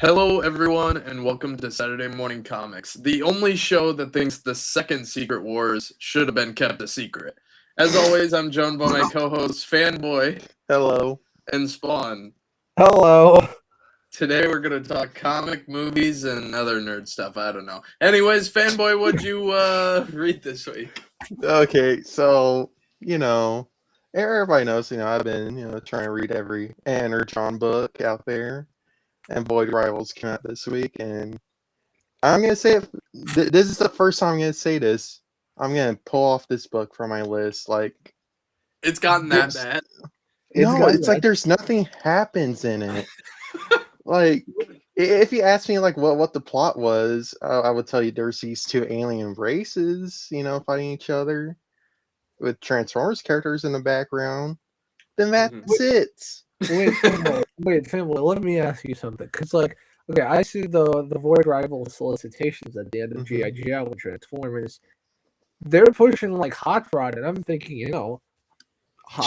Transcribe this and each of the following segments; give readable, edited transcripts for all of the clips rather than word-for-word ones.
Hello, everyone, and welcome to Saturday Morning Comics, the only show that thinks the second Secret Wars should have been kept a secret. As always, I'm joined by my co-hosts Fanboy Hello. and Spawn. Hello. Today we're gonna talk comic movies and other nerd stuff. I don't know. Anyways, Fanboy, what'd you read this week? Okay, so, everybody knows, I've been, trying to read every Energon book out there, and Void Rivals came out this week, and I'm going to say it, this is the first time I'm going to say this. I'm going to pull off this book from my list. Like, It's gotten that bad. it's like there's nothing happens in it. Like, if you ask me, like, what the plot was, I would tell you there's these two alien races, fighting each other with Transformers characters in the background. Then that's it. Wait, family. Let me ask you something. Cause okay, I see the Void Rival solicitations at the end of GI Joe and Transformers. They're pushing like Hot Rod, and I'm thinking, Hot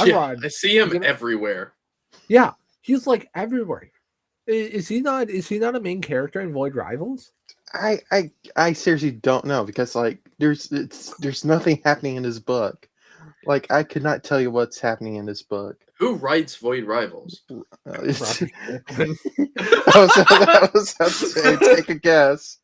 Rod. I see him everywhere. Yeah, he's like everywhere. Is he not? Is he not a main character in Void Rivals? I seriously don't know because like there's nothing happening in this book. Like I could not tell you what's happening in this book. Who writes Void Rivals? I was about to say, take a guess.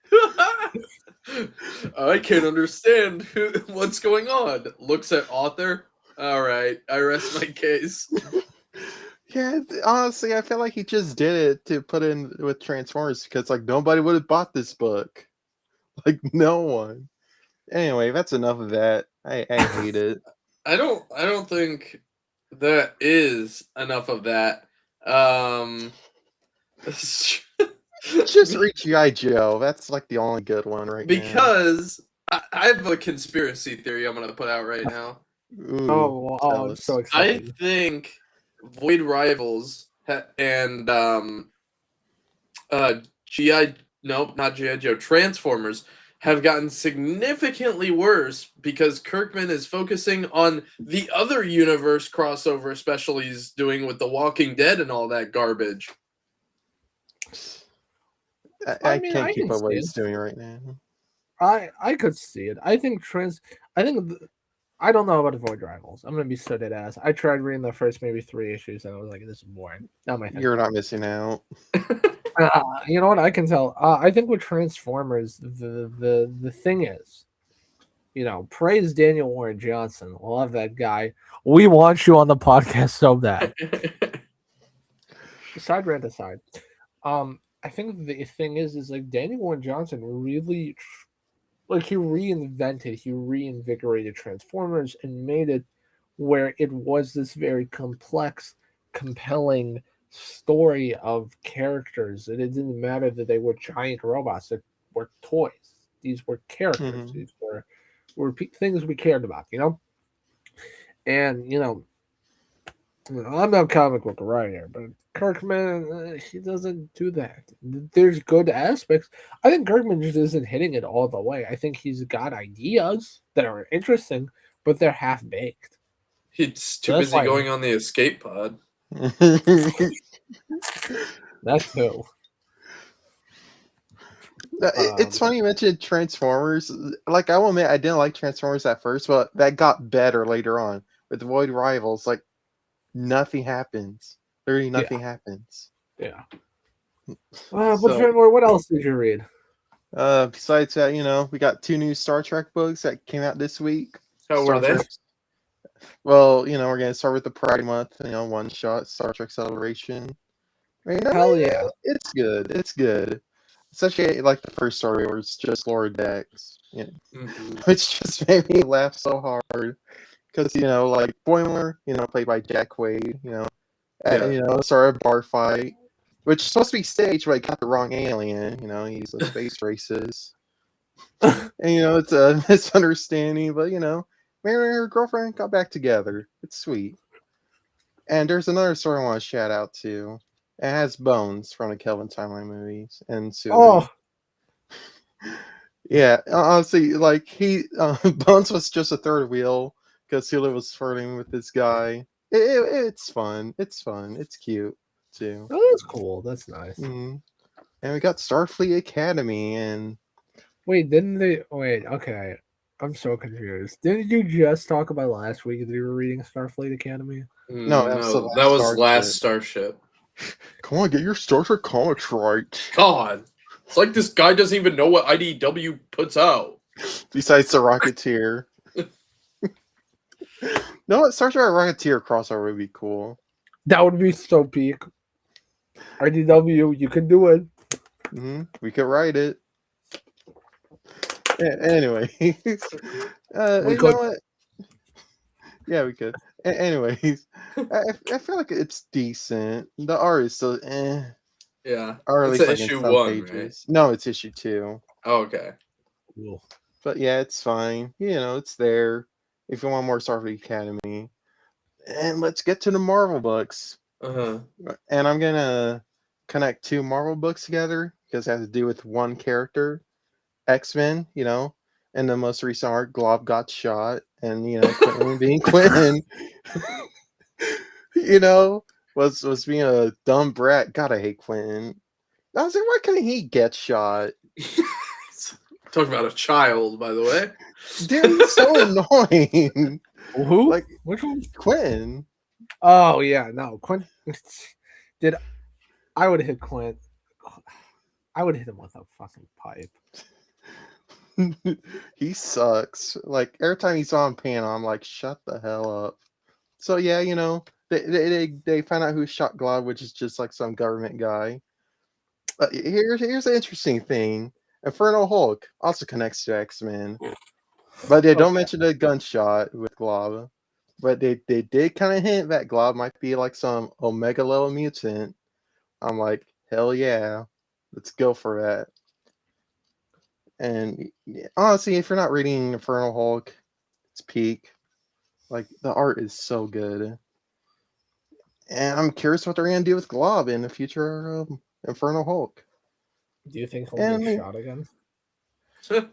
I can't understand what's going on. Looks at author. All right, I rest my case. Yeah, honestly, I feel like he just did it to put in with Transformers because like nobody would have bought this book. Like no one. Anyway, that's enough of that. I hate it. I don't think that is enough of that. Just read G.I. Joe. That's like the only good one right now. Because I have a conspiracy theory I'm gonna put out right now. Ooh, I'm so excited. I think Void Rivals and not G.I. Joe, Transformers have gotten significantly worse because Kirkman is focusing on the other universe crossover, especially he's doing with The Walking Dead and all that garbage. I can't keep up what he's doing right now. I could see it. I think I don't know about Void Rivals. I'm gonna be so dead ass. I tried reading the first maybe 3 issues and I was like, this is boring. Not my thing. You're not missing out. You know what? I can tell. I think with Transformers, the thing is, praise Daniel Warren Johnson. Love that guy. We want you on the podcast so bad. Side rant aside, I think the thing is like Daniel Warren Johnson really, like he reinvigorated Transformers and made it where it was this very complex, compelling story of characters, and it didn't matter that they were giant robots that were toys. These were characters. Mm-hmm. These were things we cared about, and I'm not a comic book writer, but Kirkman, he doesn't do that. There's good aspects. I think Kirkman just isn't hitting it all the way. I think he's got ideas that are interesting, but they're half baked. He's too busy going on the escape pod. That's too. It's funny you mentioned Transformers. Like I will admit, I didn't like Transformers at first, but that got better later on with Void Rivals. Like nothing happens. Literally nothing happens. Yeah. But what else did you read? Besides that, we got 2 new Star Trek books that came out this week. How were they? Well, we're gonna start with the Pride Month, one shot Star Trek Celebration. Hell yeah. It's good. It's good. Especially like the first story where it's just Laura Dex. Which just made me laugh so hard. Because, like Boimler, played by Jack Quaid, started a bar fight, which is supposed to be staged, but he got the wrong alien, he's a space racist. And, it's a misunderstanding, but, Mary and her girlfriend got back together. It's sweet. And there's another story I want to shout out to. It has Bones from the Kelvin Timeline movies. And so, yeah, honestly, like, Bones was just a third wheel. Because Sula was flirting with this guy. It's fun. It's fun. It's cute too. Oh, that's cool. That's nice. Mm-hmm. And we got Starfleet Academy, and Wait, didn't they? Wait, okay. I'm so confused. Didn't you just talk about last week that you were reading Starfleet Academy? no, that was the No, that last was last Starship. Starship. Come on, get your Star Trek comics right. God, it's like this guy doesn't even know what IDW puts out. Besides the Rocketeer. No, what Star Trek Rocketeer crossover would be cool. That would be so peak. IDW, you can do it. We could write it. Anyway, We you could. know what? Yeah, we could. Anyways, I feel like it's decent. The art is still Yeah, or at it's least like issue in some 1, pages. No, it's issue 2. Oh, okay. Cool. But yeah, it's fine. You know, it's there if you want more Starfleet Academy. And let's get to the Marvel books. Uh-huh. And I'm gonna connect 2 Marvel books together because it has to do with one character, X-Men. You know, and the most recent arc, Glob got shot, and you know, Quentin being Quentin, you know, was being a dumb brat. God, I hate Quentin. I was like, why couldn't he get shot? Talk about a child, by the way. Dude, he's so annoying. Who? Like Which one? Quentin. Oh yeah, no, Quint. Did I would hit Quint? I would hit him with a fucking pipe. He sucks. Like every time he's on panel, I'm like, shut the hell up. So yeah, you know, they find out who shot Glob, which is just like some government guy. Here's an interesting thing. Infernal Hulk also connects to X-Men, but they don't mention the gunshot with Glob. But they did kind of hint that Glob might be like some Omega level mutant. I'm like, hell yeah, let's go for that. And honestly, if you're not reading Infernal Hulk, it's peak. Like the art is so good, and I'm curious what they're gonna do with Glob in the future of Infernal Hulk. Do you think he'll And get shot again?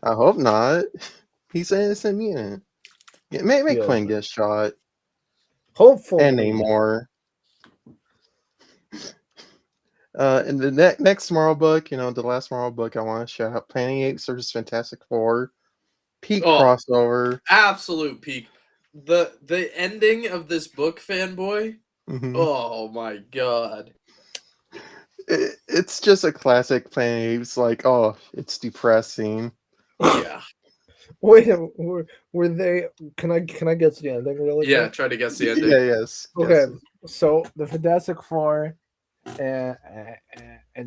I hope not. He's an innocent mutant. Yeah, make Yeah. Quinn get shot Hopefully. and Namor. In the next Marvel book, you know, the last Marvel book, I want to shout out Planet of the Apes versus Fantastic Four. Peak crossover. Absolute peak. The ending of this book, fanboy. Mhm. Oh my god. It's just a classic Planet of the Apes. Like, oh, it's depressing. Yeah. Wait, were they? Can I get to the ending really? Yeah, quick? try to guess the ending. Yeah, yes. Okay, Yes. so the Fantastic Four and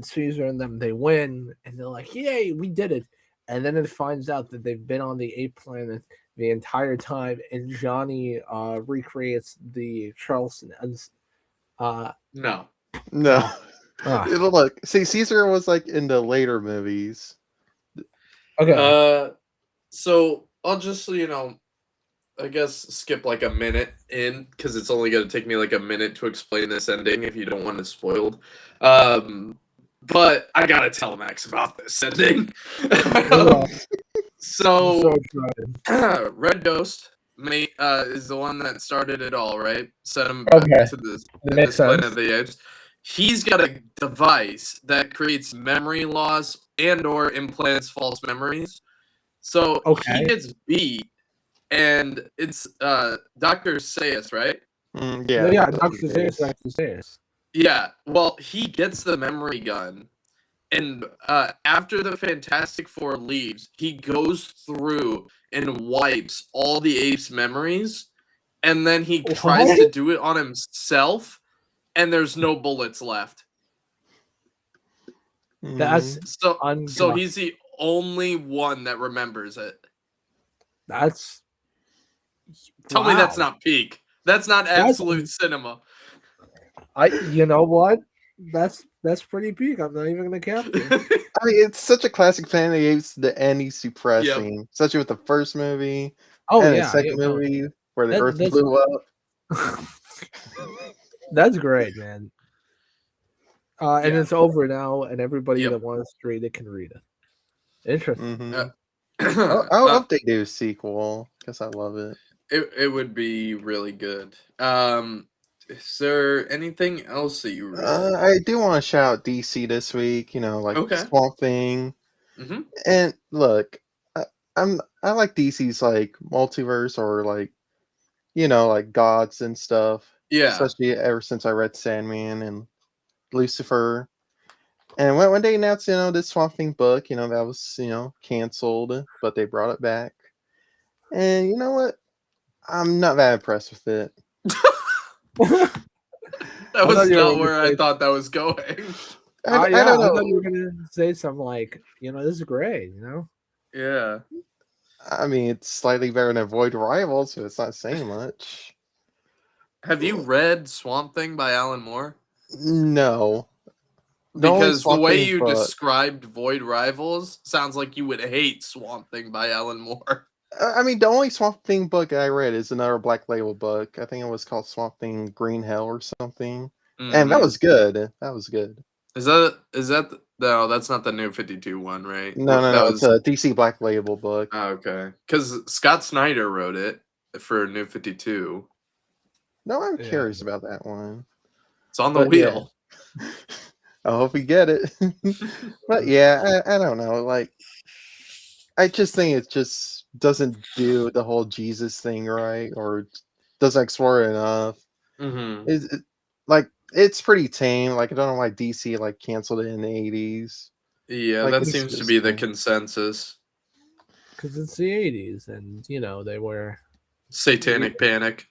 Caesar and them, they win, and they're like, "Yay, we did it!" And then it finds out that they've been on the ape planet the entire time, and Johnny recreates the Charleston. No. No. Ah. Look, see, Caesar was like in the later movies. Okay. So I'll just, I guess skip like a minute in because it's only going to take me like a minute to explain this ending if you don't want it spoiled. But I gotta tell Max about this ending. So Red Ghost is the one that started it all, right? Sent him to this Planet of the Apes. He's got a device that creates memory loss and or implants false memories. So he gets beat, and it's Dr. Seuss, right? Yeah, Dr. Seuss. Yeah, well, he gets the memory gun, and after the Fantastic Four leaves, he goes through and wipes all the apes' memories, and then he tries to do it on himself, and there's no bullets left. That's so he's the only one that remembers it. Tell me that's not peak. That's not absolute cinema. You know what? That's pretty peak. I'm not even gonna cap it. I mean, it's such a classic Planet of the Apes. The end is suppressing, especially with the first movie. And the second movie where the Earth blew up. That's great, man. And it's over now, and everybody that wants to read it can read it. Interesting. I hope they do a sequel because I love it. It would be really good. Is there anything else that you read? I do want to shout out DC this week. You know, like Okay. Swamp Thing. Mm-hmm. And look, I like DC's like multiverse or like like gods and stuff. Yeah. Especially ever since I read Sandman and Lucifer. And when they announced this Swamp Thing book, that was canceled, but they brought it back. And you know what? I'm not that impressed with it. That was thought you were not gonna where I say- thought that was going. I yeah, don't I know. thought you were gonna say something like, this is great, Yeah. I mean, it's slightly better than Void Rivals, so it's not saying much. Have you read Swamp Thing by Alan Moore? No. The only Because the Swamp way Thing you book- described Void Rivals sounds like you would hate Swamp Thing by Alan Moore. I mean, the only Swamp Thing book I read is another Black Label book. I think it was called Swamp Thing Green Hell or something. And that Mhm. was good. That was good. Is that no, that's not the New 52 one, right? No, That it's a DC Black Label book. Oh, okay. Because Scott Snyder wrote it for New 52. No, I'm Yeah. curious about that one. It's on the But yeah. wheel. I hope we get it. But yeah, I don't know. Like, I just think it just doesn't do the whole Jesus thing right, or doesn't explore it enough. Mm-hmm. It's pretty tame. Like, I don't know why DC like canceled it in the 80s. Yeah, Like, that it's seems to just be the fine. consensus. because it's the 80s, and they were Satanic Panic.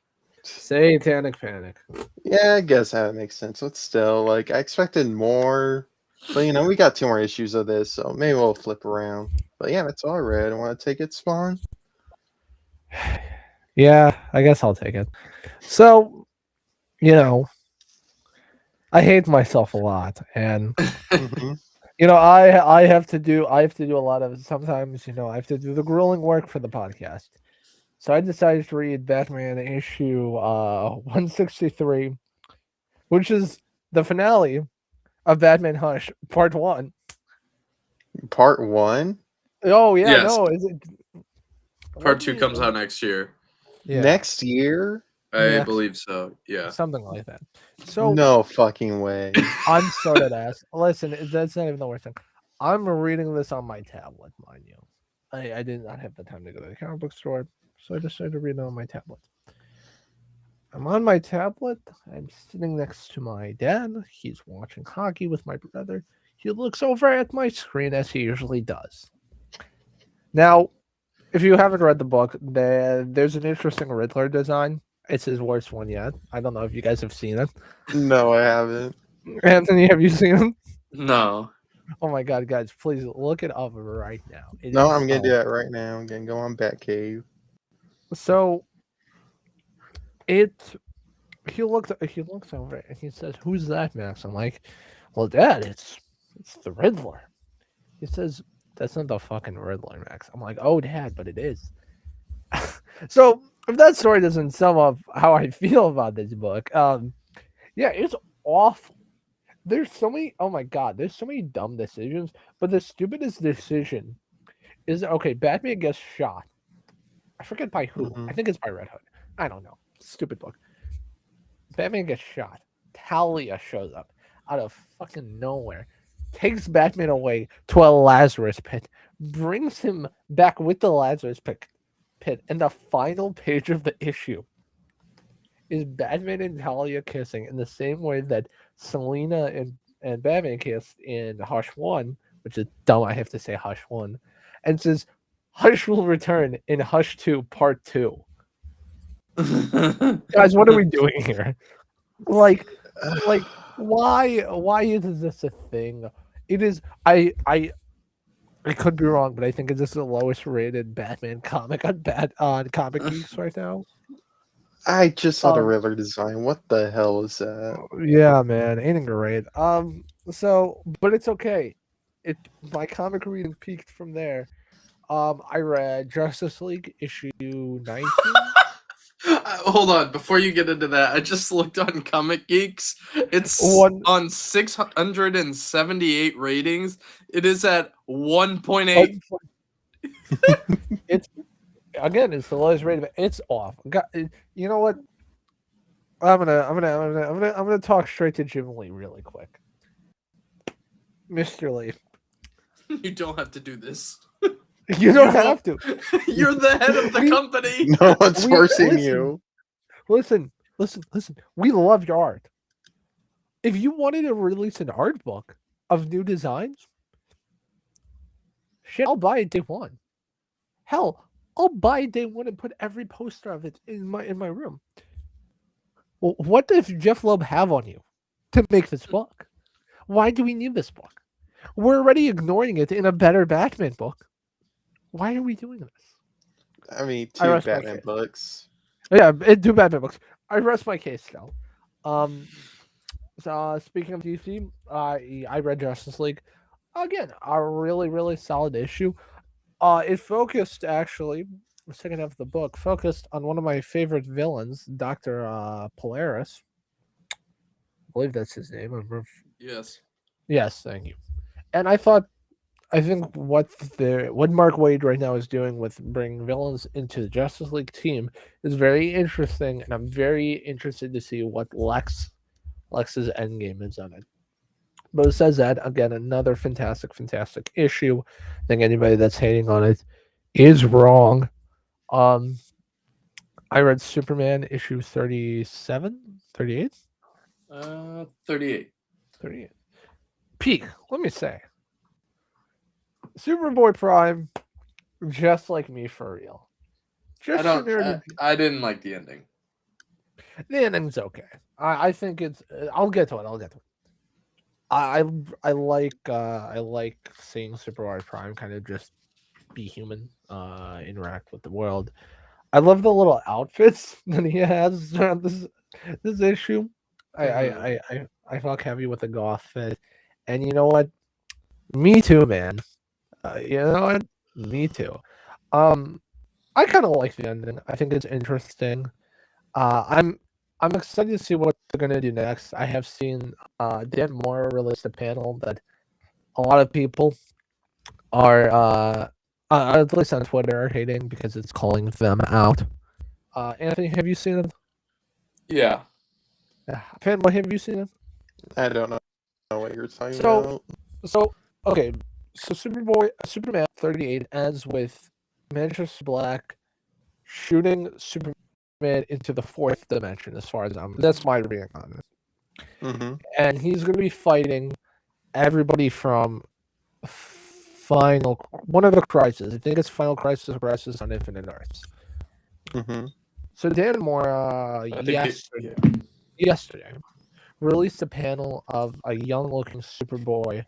satanic panic. Yeah, I guess that makes sense. But still, like, I expected more. But we got 2 more issues of this, so maybe we'll flip around. But yeah, that's all I read. I want to take it, Spawn. Yeah, I guess I'll take it. So, I hate myself a lot, and Mhm. I have to do a lot of sometimes I have to do the grueling work for the podcast. So I decided to read Batman issue 163, which is the finale of Batman Hush Part 1. Part 1 Oh yeah, Yes. no, is it Part 2 comes out next year. yeah, next year? I Next. believe so. Yeah. something like that. So No fucking way. I'm so dead ass. Listen, that's not even the worst thing. I'm reading this on my tablet, mind you. I did not have the time to go to the comic book store, so I decided to read it on my tablet. I'm on my tablet. I'm sitting next to my dad. He's watching hockey with my brother. He looks over at my screen as he usually does. Now, if you haven't read the book, there's an interesting Riddler design. It's his worst one yet. I don't know if you guys have seen it. No, I haven't. Anthony, have you seen it? No. Oh my god, guys, please look it up right now. It No, is I'm gonna do so- that right now. I'm gonna go on Batcave. So he looks over and he says, "Who's that, Max?" I'm like, "Well, Dad, it's the Riddler." He says, "That's not the fucking Riddler, Max." I'm like, "Oh, Dad, but it is." So if that story doesn't sum up how I feel about this book, yeah, it's awful. There's so many. Oh my god, there's so many dumb decisions. But the stupidest decision is okay. Batman gets shot. I forget by who. Mhm. I think it's by Red Hood. I don't know. Stupid book. Batman gets shot. Talia shows up out of fucking nowhere, takes Batman away to a Lazarus pit, brings him back with the Lazarus pit, and the final page of the issue is Batman and Talia kissing in the same way that Selina and Batman kissed in Hush 1, which is dumb, I have to say Hush 1, and says Hush will return in Hush 2 Part 2. Guys, what are we doing here? Like why is this a thing? It is I could be wrong, but I think it's the lowest rated Batman comic on Comic Geeks right now. I just saw the Um, Riddler design. What the hell is that? Yeah, man, ain't great. So but it's okay. My comic reading peaked from there. I read Justice League issue 19. Hold on, before you get into that, I just looked on Comic Geeks. It's One- on 678 ratings. It is at 1.8. It's again, it's the lowest rated. It's off. You know what? I'm gonna talk straight to Jim Lee really quick. Mr. Lee, You don't have to do this. you don't You have to. You're the head of the company. No one's We- forcing listen. you. Listen. We love your art. If you wanted to release an art book of new designs, shit, I'll buy it day one. Hell, I'll buy it day one and put every poster of it in my room. Well, what does Jeff Loeb have on you to make this book? Why do we need this book? We're already ignoring it in a better Batman book. Why are we doing this? I mean, I two rest my Batman case. books. Yeah, do Batman books. I rest my case though. So speaking of DC, I read Justice League. Again, a really solid issue. It focused actually, the second half of the book focused on one of my favorite villains, Doctor Polaris. I believe that's his name. Yes. Yes, thank you. And I think what Mark Waid right now is doing with bringing villains into the Justice League team is very interesting, and I'm very interested to see what Lex's endgame is on it. But it says that again, another fantastic issue. I think anybody that's hating on it is wrong. I read Superman issue 37, 38? 38. 38. Peak, let me say. Superboy Prime, just like me for real. Just I didn't like the ending. the ending's okay. I think it's. I'll get to it. I like seeing Superboy Prime kind of just be human, interact with the world. I love the little outfits that he has throughout this issue. I fuck heavy with the goth fit, and you know what? Me too, man. You know what? Me too. I kind of like the ending. I think it's interesting. I'm excited to see what they're gonna do next. I have seen Dan Moore released a panel that a lot of people are at least on Twitter are hating because it's calling them out. Anthony, have you seen it? Yeah. Fanboy, have you seen it? I don't know what you're talking So- about. So okay, so Superman 38 ends with Manchester Black shooting Superman into the fourth dimension. As far as that's my reading on it. Mm-hmm. And he's going to be fighting everybody from one of the Crisis. I think it's Final Crisis or Crisis on Infinite Earths. Mm-hmm. So Dan Moore I think yesterday released a panel of a young-looking Superboy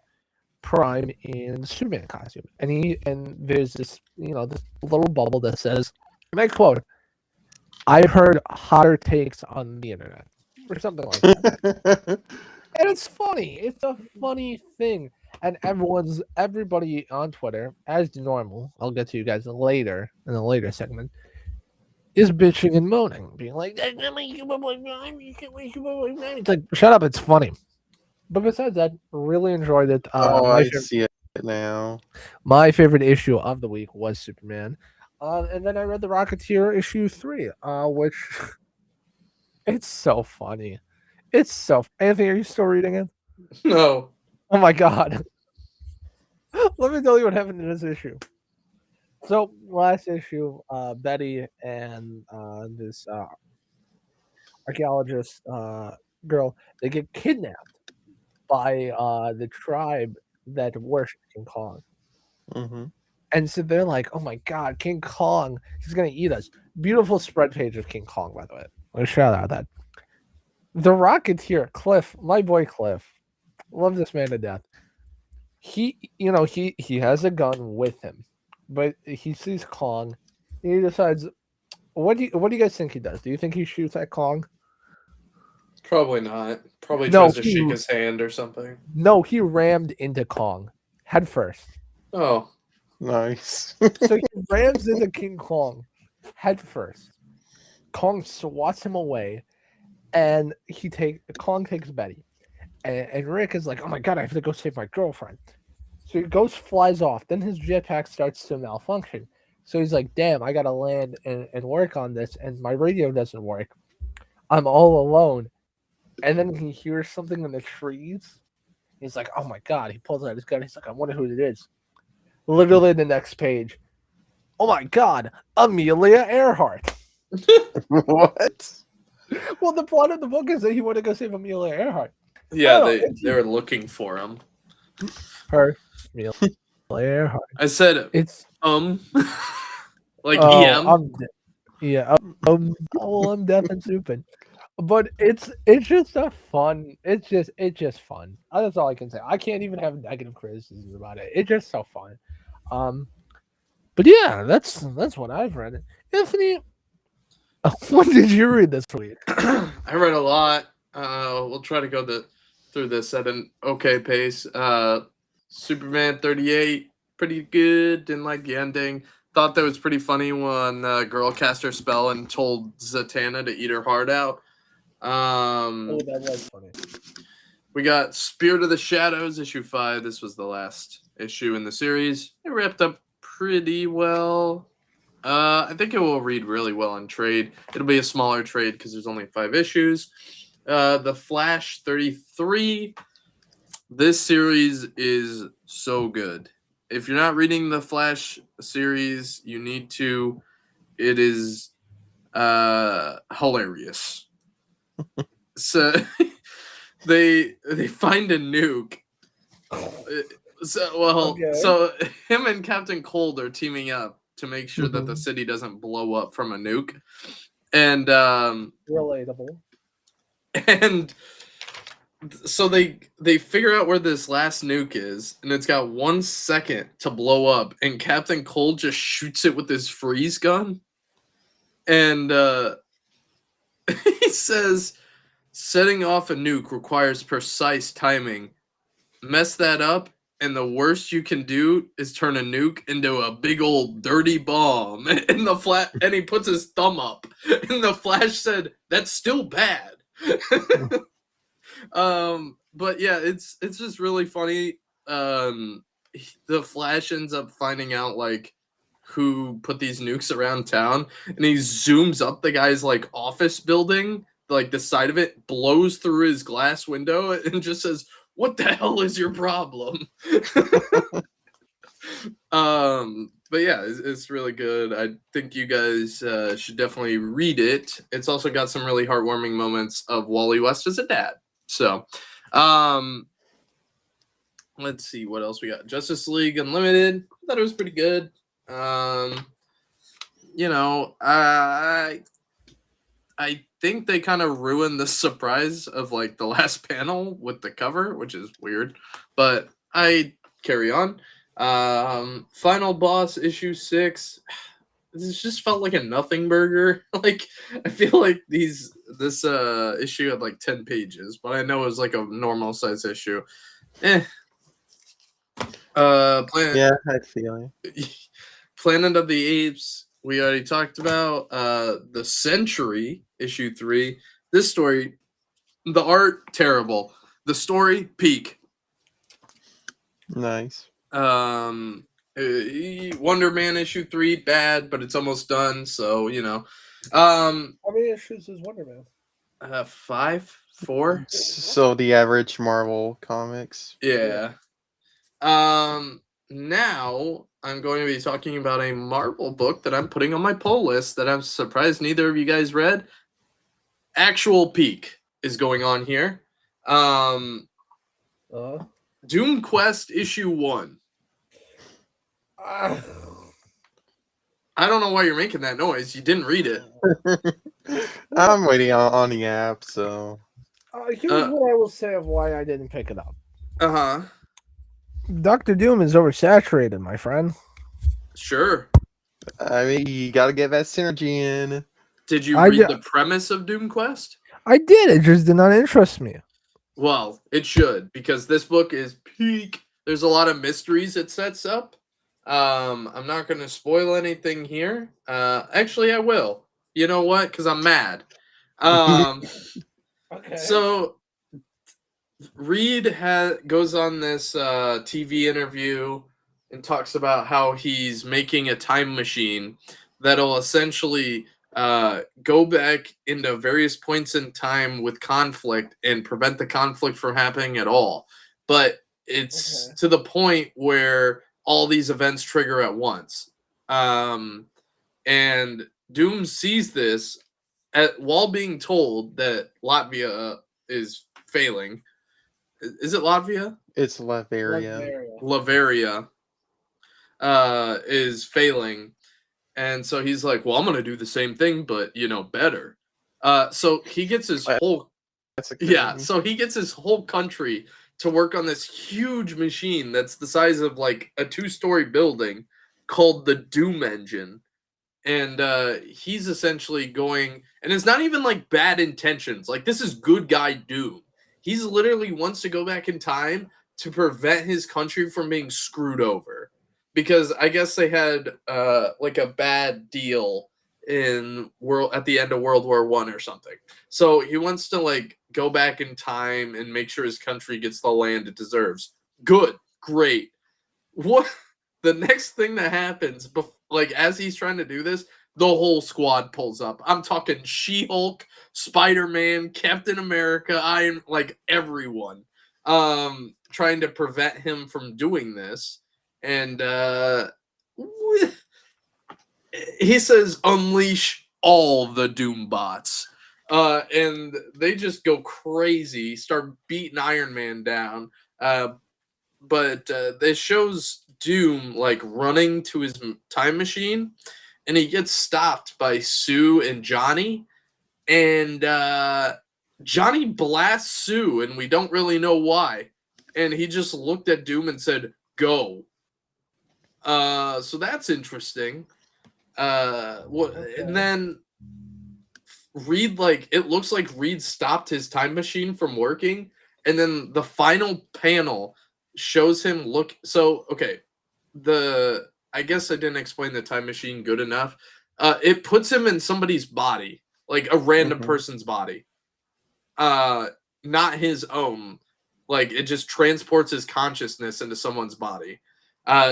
Prime in the Superman costume, and there's this this little bubble that says, and I quote, "I've heard hotter takes on the internet," or something like that. And it's funny. It's a funny thing. And everybody on Twitter, as normal, I'll get to you guys later in a later segment, is bitching and moaning, being like, "That's not my Superboy Prime. You can't my Superboy Prime." It's like, shut up, it's funny. But besides that, really enjoyed it. I see it now. My favorite issue of the week was Superman. And then I read the Rocketeer issue 3, which it's so funny. It's so Anthony, are you still reading it? No. Oh my god. Let me tell you what happened in this issue. So last issue, Betty and this archaeologist girl, they get kidnapped by the tribe that worship King Kong. Mm-hmm. And so they're like, "Oh my god, King Kong, he's gonna eat us." Beautiful spread page of King Kong, by the way. Let's shout out that. The Rocketeer, Cliff, my boy Cliff, love this man to death. He has a gun with him, but he sees Kong, and he decides, what do you guys think he does? Do you think he shoots at Kong? Probably not. Probably No, tries to shake his hand or something. No, he rammed into Kong head first. Oh. Nice. So he rams into King Kong head first. Kong swats him away, and Kong takes Betty. And Rick is like, "Oh my god, I have to go save my girlfriend." So he flies off. Then his jetpack starts to malfunction. So he's like, "Damn, I gotta land and work on this, and my radio doesn't work." I'm all alone. And then he hears something in the trees. He's like, oh my God. He pulls out his gun. He's like, I wonder who it is. Literally the next page. Oh my God, Amelia Earhart. What? Well, the plot of the book is that he wanted to go save Amelia Earhart. Yeah, Oh, they were looking for him. Her, Amelia Earhart. I said, It's like oh, EM. I'm deaf and stupid. But it's just a fun. It's just fun. That's all I can say. I can't even have negative criticisms about it. It's just so fun. But yeah, that's what I've read. Anthony, what did you read this week? I read a lot. We'll try to go through this at an okay pace. Superman 38, pretty good. Didn't like the ending. Thought that was pretty funny when the girl cast her spell and told Zatanna to eat her heart out. That was funny. We got Spirit of the Shadows, issue 5. This was the last issue in the series. It wrapped up pretty well. I think it will read really well in trade. It'll be a smaller trade because there's only 5 issues. The Flash 33. This series is so good. If you're not reading the Flash series, you need to. It is hilarious. So they find a nuke. So him and Captain Cold are teaming up to make sure that the city doesn't blow up from a nuke. And relatable. And so they figure out where this last nuke is, and it's got 1 second to blow up, and Captain Cold just shoots it with his freeze gun. And he says, setting off a nuke requires precise timing. Mess that up, and the worst you can do is turn a nuke into a big old dirty bomb. And and he puts his thumb up, and the Flash said, "That's still bad." But yeah, it's just really funny. The Flash ends up finding out like who put these nukes around town, and he zooms up the guy's like office building, like the side of it, blows through his glass window, and just says, "What the hell is your problem?" But yeah, it's really good. I think you guys should definitely read it. It's also got some really heartwarming moments of Wally West as a dad. So, let's see what else we got. Justice League Unlimited. I thought it was pretty good. You know, I think they kind of ruined the surprise of like the last panel with the cover, which is weird, but I carry on. Final Boss issue 6. This just felt like a nothing burger. Like I feel like this issue had like 10 pages, but I know it was like a normal size issue. Yeah, I feel you. Planet of the Apes, we already talked about. The Century, issue 3. This story, the art, terrible. The story, peak. Nice. Wonder Man issue 3, bad, but it's almost done, so, you know. How many issues is Wonder Man? 5? 4? So the average Marvel comics. Yeah. Now I'm going to be talking about a Marvel book that I'm putting on my poll list that I'm surprised neither of you guys read. Actual Peak is going on here. Doom Quest issue 1. I don't know why you're making that noise. You didn't read it. I'm waiting on the app, so. Here's what I will say of why I didn't pick it up. Uh-huh. Dr. Doom is oversaturated, my friend. Sure. I mean, you gotta get that synergy in. Did you read the premise of Doom Quest? I did. It just did not interest me. Well, it should, because this book is peak. There's a lot of mysteries it sets up. I'm not going to spoil anything here. Actually, I will. You know what? Because I'm mad. Okay. So, Reed goes on this TV interview and talks about how he's making a time machine that'll essentially go back into various points in time with conflict and prevent the conflict from happening at all. But it's Okay. to the point where all these events trigger at once. And Doom sees this while being told that Latvia is failing. Is it Latvia? It's Latveria. Lavaria is failing. And so he's like, well, I'm going to do the same thing, but, better. So he gets his whole That's a Yeah, so he gets his whole country to work on this huge machine that's the size of like a 2-story building called the Doom Engine. And he's essentially going, and it's not even like bad intentions. Like, this is good guy Doom. He's literally wants to go back in time to prevent his country from being screwed over. Because I guess they had like a bad deal at the end of World War I or something. So he wants to like go back in time and make sure his country gets the land it deserves. Good, great. What the next thing that happens, like as he's trying to do this, the whole squad pulls up. I'm talking She-Hulk, Spider-Man, Captain America, like everyone, trying to prevent him from doing this. And he says, "Unleash all the Doom bots." And they just go crazy, start beating Iron Man down. But this shows Doom like running to his time machine, and he gets stopped by Sue and Johnny. And Johnny blasts Sue, and we don't really know why. And he just looked at Doom and said, "Go." So that's interesting. And then Reed, like, it looks like Reed stopped his time machine from working, and then the final panel shows him look. So okay, I guess I didn't explain the time machine good enough. It puts him in somebody's body, like a random person's body, not his own. Like, it just transports his consciousness into someone's body.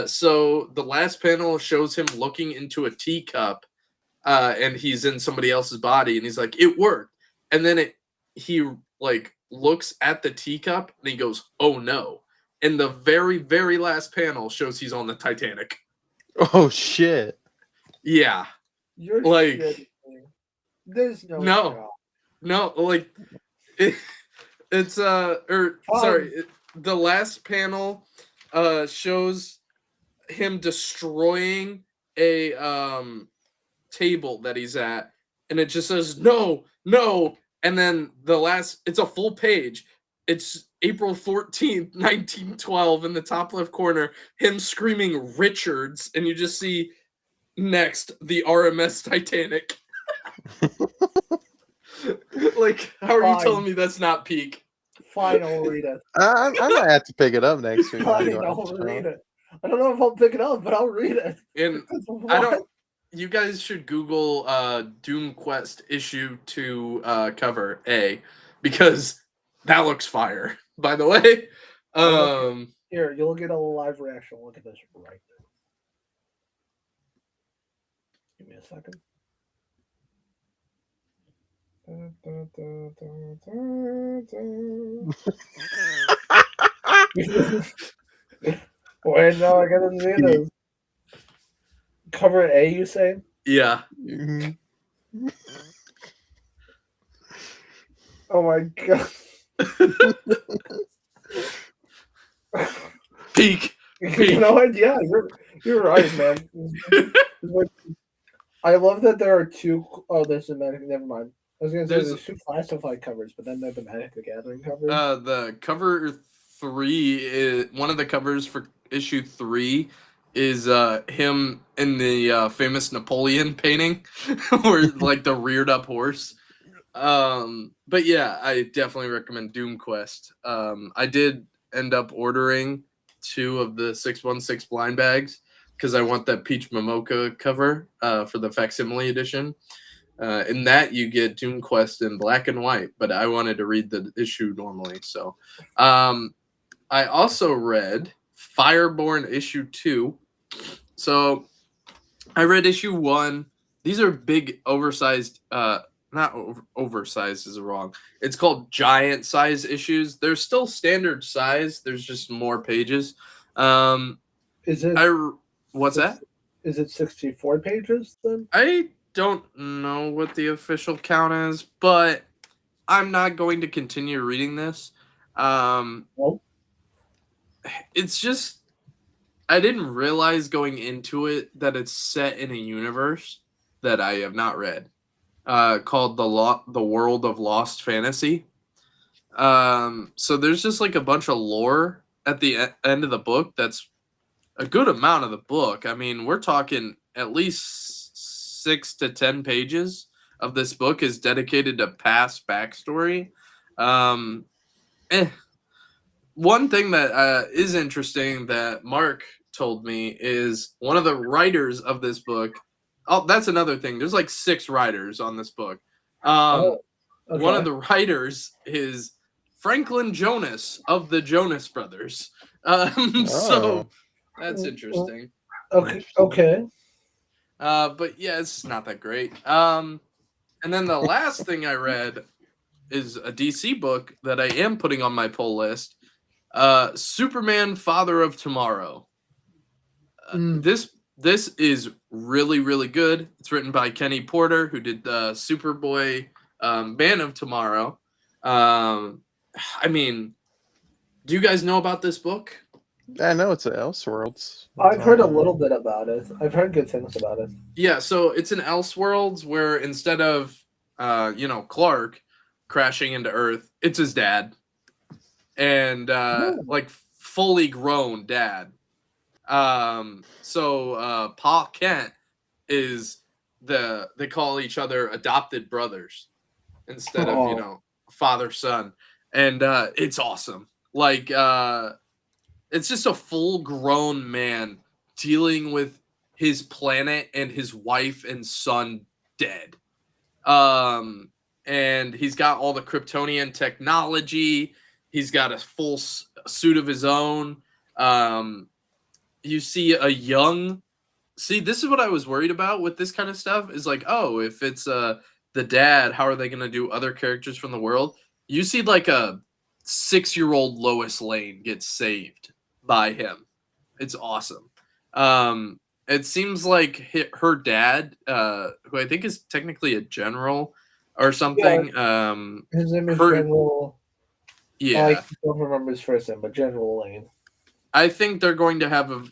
So the last panel shows him looking into a teacup, and he's in somebody else's body, and he's like, "It worked." And then he like looks at the teacup, and he goes, "Oh no." And the very, very last panel shows he's on the Titanic. Oh shit! Yeah. You're Like, shitting me. There's no shot. no, like it's the last panel shows him destroying a table that he's at, and it just says no, and then it's a full page. It's April 14th, 1912, in the top left corner, him screaming Richards, and you just see next the RMS Titanic. Like, how are you telling me that's not peak? Fine, I'll read it. I might have to pick it up next week. Fine, I'll read it. I don't know if I'll pick it up, but I'll read it. And you guys should Google Doom Quest issue 2 cover A, because that looks fire, by the way. Here, you'll get a live reaction. Look at this right now. Give me a second. Wait, no, I gotta see this. Cover A, you say? Yeah. Oh my god. Peak. You know what? Yeah, you're right, man. I love that there are two. Oh, there's the Magic. Never mind. I was gonna say there's 2 classified covers, but then there's the Magic the Gathering covers. The cover 3 is one of the covers for issue 3 is him in the famous Napoleon painting, or like the reared up horse. But yeah, I definitely recommend Doom Quest. I did end up ordering 2 of the 616 blind bags because I want that Peach Momoka cover for the facsimile edition. In that you get Doom Quest in black and white, but I wanted to read the issue normally. So I also read Fireborn issue 2. So I read issue 1 these are big, oversized. Not oversized is wrong. It's called giant size issues. They're still standard size. There's just more pages. Um, Is it what's that? Is it 64 pages then? I don't know what the official count is, but I'm not going to continue reading this. Well, It's just I didn't realize going into it that it's set in a universe that I have not read, called the World of Lost Fantasy. So there's just like a bunch of lore at the end of the book. That's a good amount of the book. I mean, we're talking at least 6 to 10 pages of this book is dedicated to past backstory. Um, eh. One thing that is interesting that Mark told me is one of the writers of this book. Oh, that's another thing. There's like 6 writers on this book. okay. One of the writers is Franklin Jonas of the Jonas Brothers. So that's interesting. Okay. But yeah, it's not that great. And then the last thing I read is a DC book that I am putting on my pull list. Superman, Father of Tomorrow. This is really, really good. It's written by Kenny Porter, who did Superboy, Man of Tomorrow. I mean, do you guys know about this book? I know it's Elseworlds. I've heard a little bit about it. I've heard good things about it. Yeah, so it's an Elseworlds where instead of Clark crashing into Earth, it's his dad. And like fully grown dad. So Pa Kent is they call each other adopted brothers instead of father son. And it's awesome. Like it's just a full grown man dealing with his planet and his wife and son dead. And he's got all the Kryptonian technology. He's got a full suit of his own. You see this is what I was worried about with this kind of stuff is like, oh, if it's the dad, how are they going to do other characters from the world? You see like a 6-year-old Lois Lane gets saved by him. It's awesome. It seems like her dad, who I think is technically a general or something. Yeah. His name is General. Yeah, I don't remember his first name, but General Lane. I think they're going to have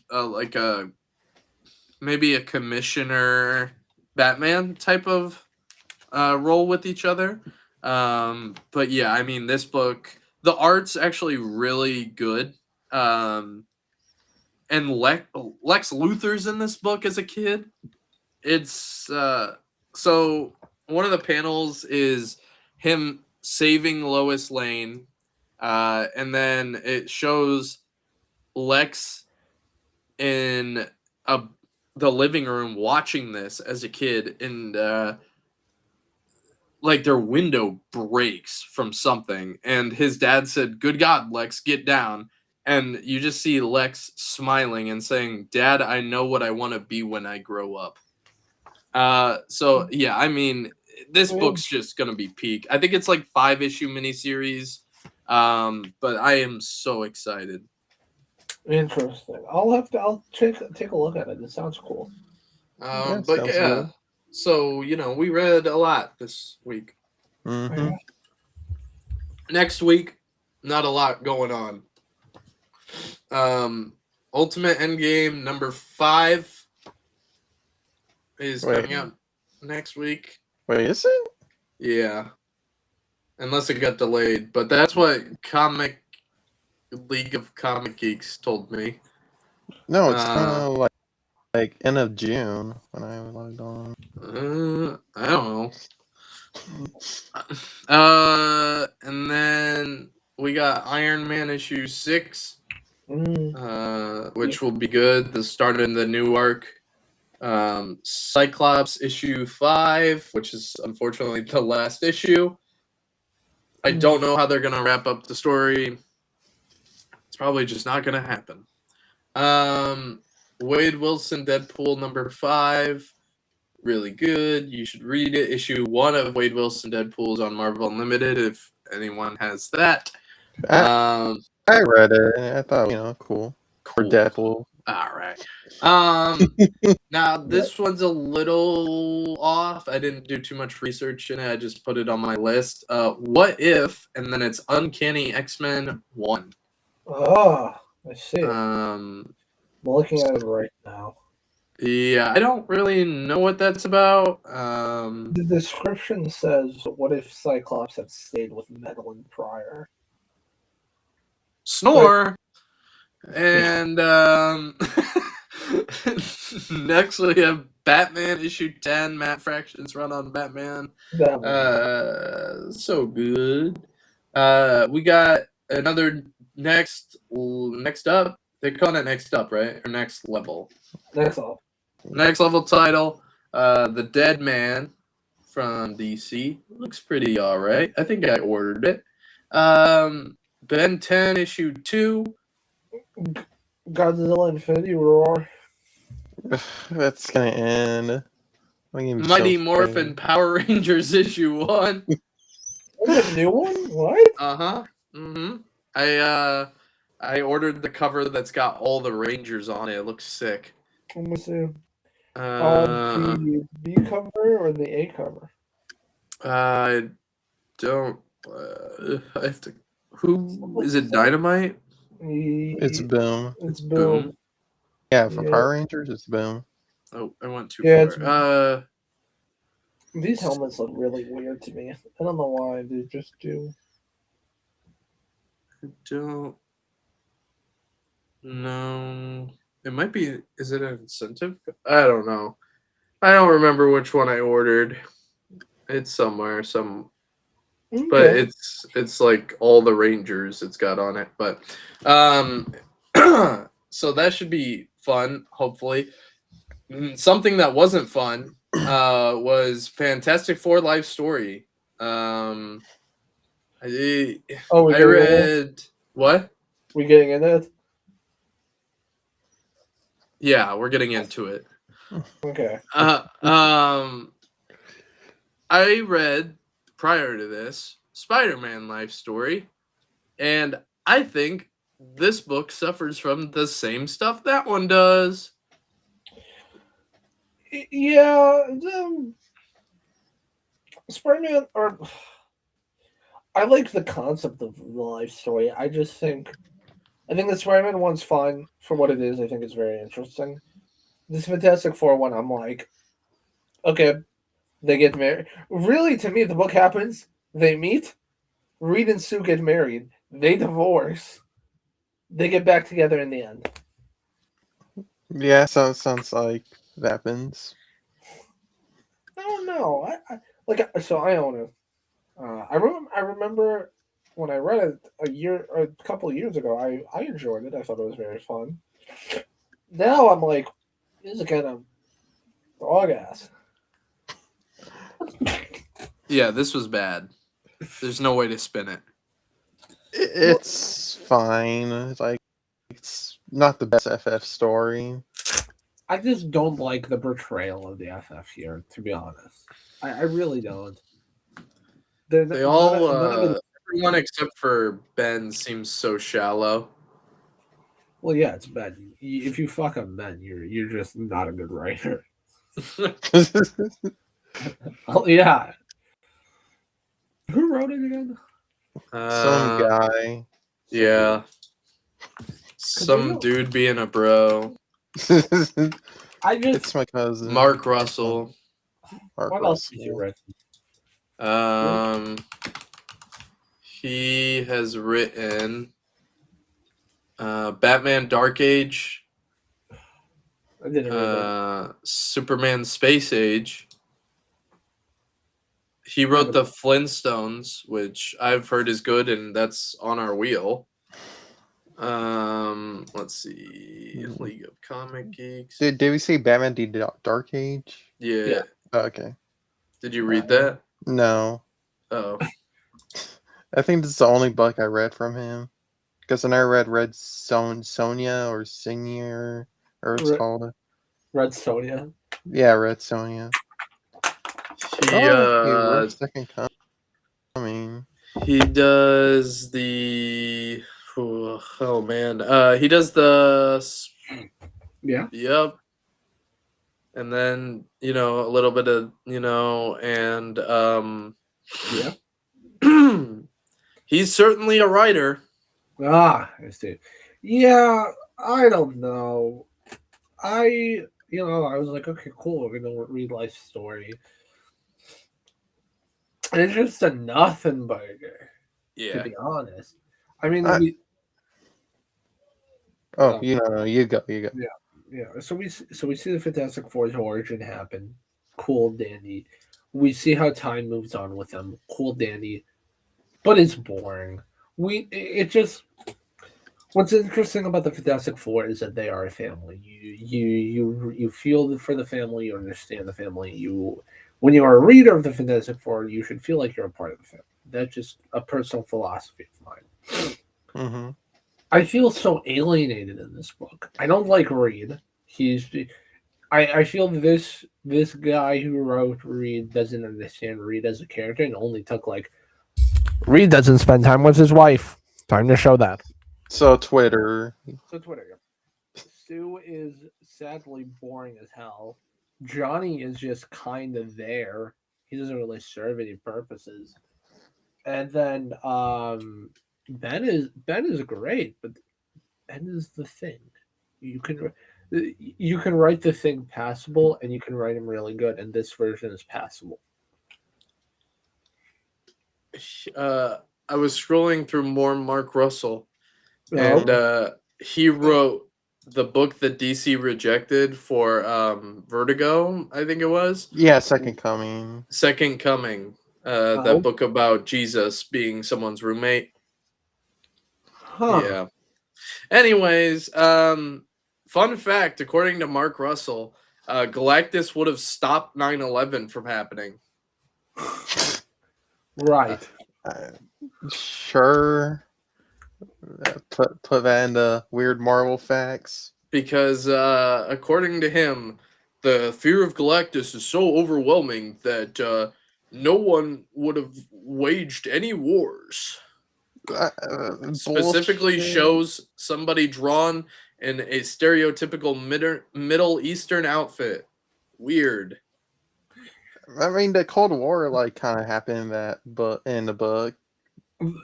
maybe a commissioner Batman type of role with each other. But yeah, I mean, this book, the art's actually really good. And Lex Luthor's in this book as a kid. It's so one of the panels is him saving Lois Lane, and then it shows Lex in the living room watching this as a kid, and like their window breaks from something, and his dad said, "Good God, Lex, get down." And you just see Lex smiling and saying, "Dad, I know what I want to be when I grow up." So yeah, I mean, this book's just gonna be peak. I think it's like 5-issue miniseries, but I am so excited. Interesting. I'll take a look at it. It sounds cool. But yeah, good. So we read a lot this week. Mm-hmm. Next week, not a lot going on. Ultimate Endgame number 5 is coming out next week. Wait, is it? Yeah. Unless it got delayed. But that's what League of Comic Geeks told me. No, it's kind of like end of June when I logged on. I don't know. And then we got Iron Man issue 6. Which will be good. The start of the new arc. Cyclops issue 5, which is unfortunately the last issue. I don't know how they're gonna wrap up the story. It's probably just not gonna happen. Wade Wilson Deadpool number 5. really good. You should read it. Issue 1 of Wade Wilson Deadpool's on Marvel Unlimited if anyone has that. I read it. And I thought, cool. For Cool. Deadpool. All right. Now this one's a little off. I didn't do too much research in it. I just put it on my list. What if, and then it's Uncanny X-Men 1. Oh, I see. Um, I'm looking at it right now. yeah, I don't really know what that's about. The description says, "What if Cyclops had stayed with Madeline Pryor?" Snore. And next we have Batman issue 10, Matt Fraction's run on Batman. So good. We got another next up. They're calling it next up, right? Or next level. That's all. Next level title. The Dead Man from DC. Looks pretty alright. I think I ordered it. Ben 10 issue 2. Godzilla Infinity War. That's gonna end. Mighty Morphin Power Rangers issue 1. A new one? What? Uh-huh. Mm-hmm. I ordered the cover that's got all the Rangers on it. It looks sick. Let me see. The B cover or the A cover? I don't. I have to. Who is it? Dynamite. It's Boom. It's Boom. Yeah, for Power Rangers, it's Boom. Oh, I went too Yeah, far. These helmets look really weird to me. I don't know why they just do. I don't know. It might be. Is it an incentive? I don't know. I don't remember which one I ordered. It's somewhere. But it's like all the Rangers it's got on it. But so that should be fun. Hopefully, something that wasn't fun was Fantastic Four Life Story. I read what? We getting in it? Yeah, we're getting into it. Okay. I read prior to this Spider-Man Life Story, and I think this book suffers from the same stuff that one does. Yeah, Spider-Man, I like the concept of the life story. I think the Spider-Man one's fine for what it is. I think it's very interesting. This Fantastic Four one, I'm like, okay, they get married. Really, to me, the book happens. They meet. Reed and Sue get married. They divorce. They get back together in the end. Yeah, sounds like it happens. I don't know. I own it. I remember when I read it a couple of years ago. I enjoyed it. I thought it was very fun. Now I'm like, this is kind of dog ass. Yeah, this was bad. There's no way to spin it. It's fine. It's not the best FF story. I just don't like the portrayal of the FF here, to be honest. I really don't. Everyone except for Ben seems so shallow. Well, yeah, it's Ben. If you fuck up Ben, you're just not a good writer. Oh, yeah. Who wrote it again? Some guy. Yeah. Some dude being a bro. It's my cousin. Mark Russell. What else did you write? He has written Batman Dark Age. I didn't read that. Superman Space Age. He wrote the Flintstones, which I've heard is good, and that's on our wheel. Let's see. League of Comic Geeks. Did we say Batman did Dark Age? Yeah. Oh, okay. Did you read that? No. Oh. I think this is the only book I read from him. Because I never read Red Sonja or Senior, or what's it called. Red Sonja. Yeah, Red Sonja. He Second Coming. he does the oh man. He does the Yeah. yep. And then, a little bit of, and Yeah. he's certainly a writer. I see. Yeah, I don't know. I was like, okay, cool. We're gonna read life story, and it's just a nothing burger. To Yeah. be honest, I mean, You know, you go. yeah. So we see the Fantastic Four's origin happen. Cool, dandy. We see how time moves on with them. Cool, dandy. But it's boring. It just. What's interesting about the Fantastic Four is that they are a family. You feel for the family. You understand the family. When you are a reader of the Fantastic Four, you should feel like you're a part of the family. That's just a personal philosophy of mine. Mm-hmm. I feel so alienated in this book. I don't like Reed. I feel this guy who wrote Reed doesn't understand Reed as a character and only took Reed doesn't spend time with his wife. Time to show that. So Twitter. So Twitter. Sue is sadly boring as hell. Johnny is just kind of there. He doesn't really serve any purposes. And then Ben is great, but Ben is the Thing. You can write the Thing passable, and you can write him really good. And this version is passable. I was scrolling through more Mark Russell, Oh. and he wrote the book that DC rejected for Vertigo, I think it was. Yeah, Second Coming. Second Coming. That book about Jesus being someone's roommate. Huh. Yeah. Anyways, fun fact, according to Mark Russell, Galactus would have stopped 9/11 from happening. Right. Sure. Put that in the weird Marvel facts. Because according to him, the fear of Galactus is so overwhelming that no one would have waged any wars. Specifically Bullshit. shows somebody drawn in a stereotypical Middle Eastern outfit. Weird. I mean, the Cold War kind of happened in the book.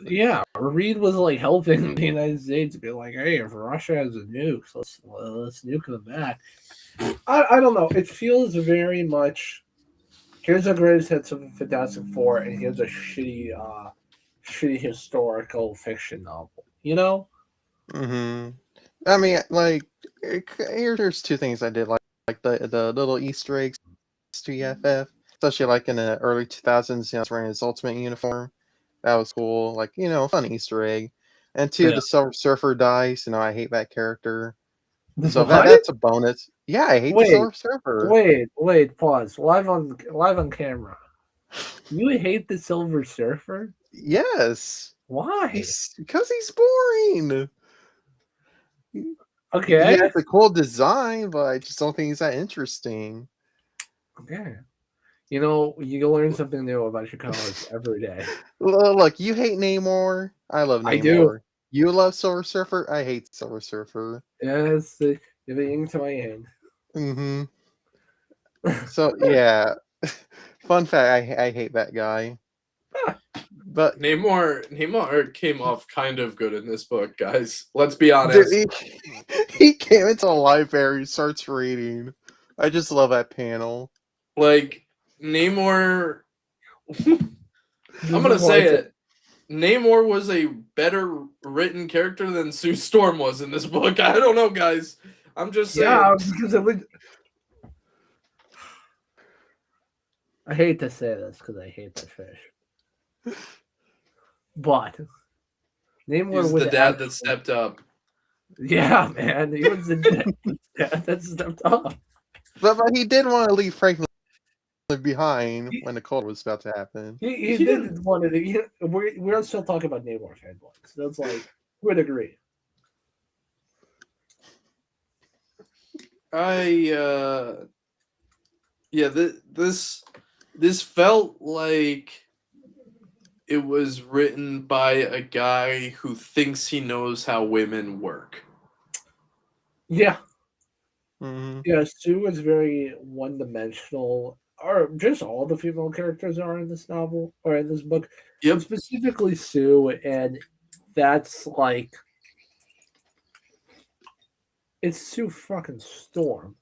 Yeah, Reed was helping the United States be like, hey, if Russia has a nuke, let's nuke them back. I don't know. It feels very much. Here's the greatest hits of Fantastic Four, and here's a shitty historical fiction novel. Mm-hmm. I mean, there's two things I did like the little Easter eggs to EFF, especially in the early 2000s. He's wearing his Ultimate uniform. That was cool. Fun Easter egg. And two, the Silver Surfer dies. I hate that character. So that's a bonus. Yeah, I hate the Silver Surfer. Wait, pause. Live on camera. You hate the Silver Surfer? Yes. Why? Because he's boring. Okay. He has a cool design, but I just don't think he's that interesting. Okay. You learn something new about Chicago every day. Look, you hate Namor. I love Namor. I do. You love Silver Surfer. I hate Silver Surfer. Yes, you're the yin to my yang. Mm-hmm. So yeah, fun fact: I hate that guy. But Namor came off kind of good in this book, guys. Let's be honest. Dude, he came into a library, starts reading. I just love that panel. Namor. I'm gonna say it. Namor was a better written character than Sue Storm was in this book. I don't know, guys. I'm just saying. Yeah, because I hate to say this because I hate the fish, but Namor was the dad that stepped up. Yeah, man, he was the dad that stepped up. But he did want to leave Franklin behind when the Cold was about to happen. He did want to. We're still talking about Namor fanboys. So that's we'd agree. This felt like it was written by a guy who thinks he knows how women work. Yeah. Mhm. Yeah, Sue is very one-dimensional, or just all the female characters are in this novel or in this book. Yep. But specifically Sue, and that's like it's Sue fucking Storm.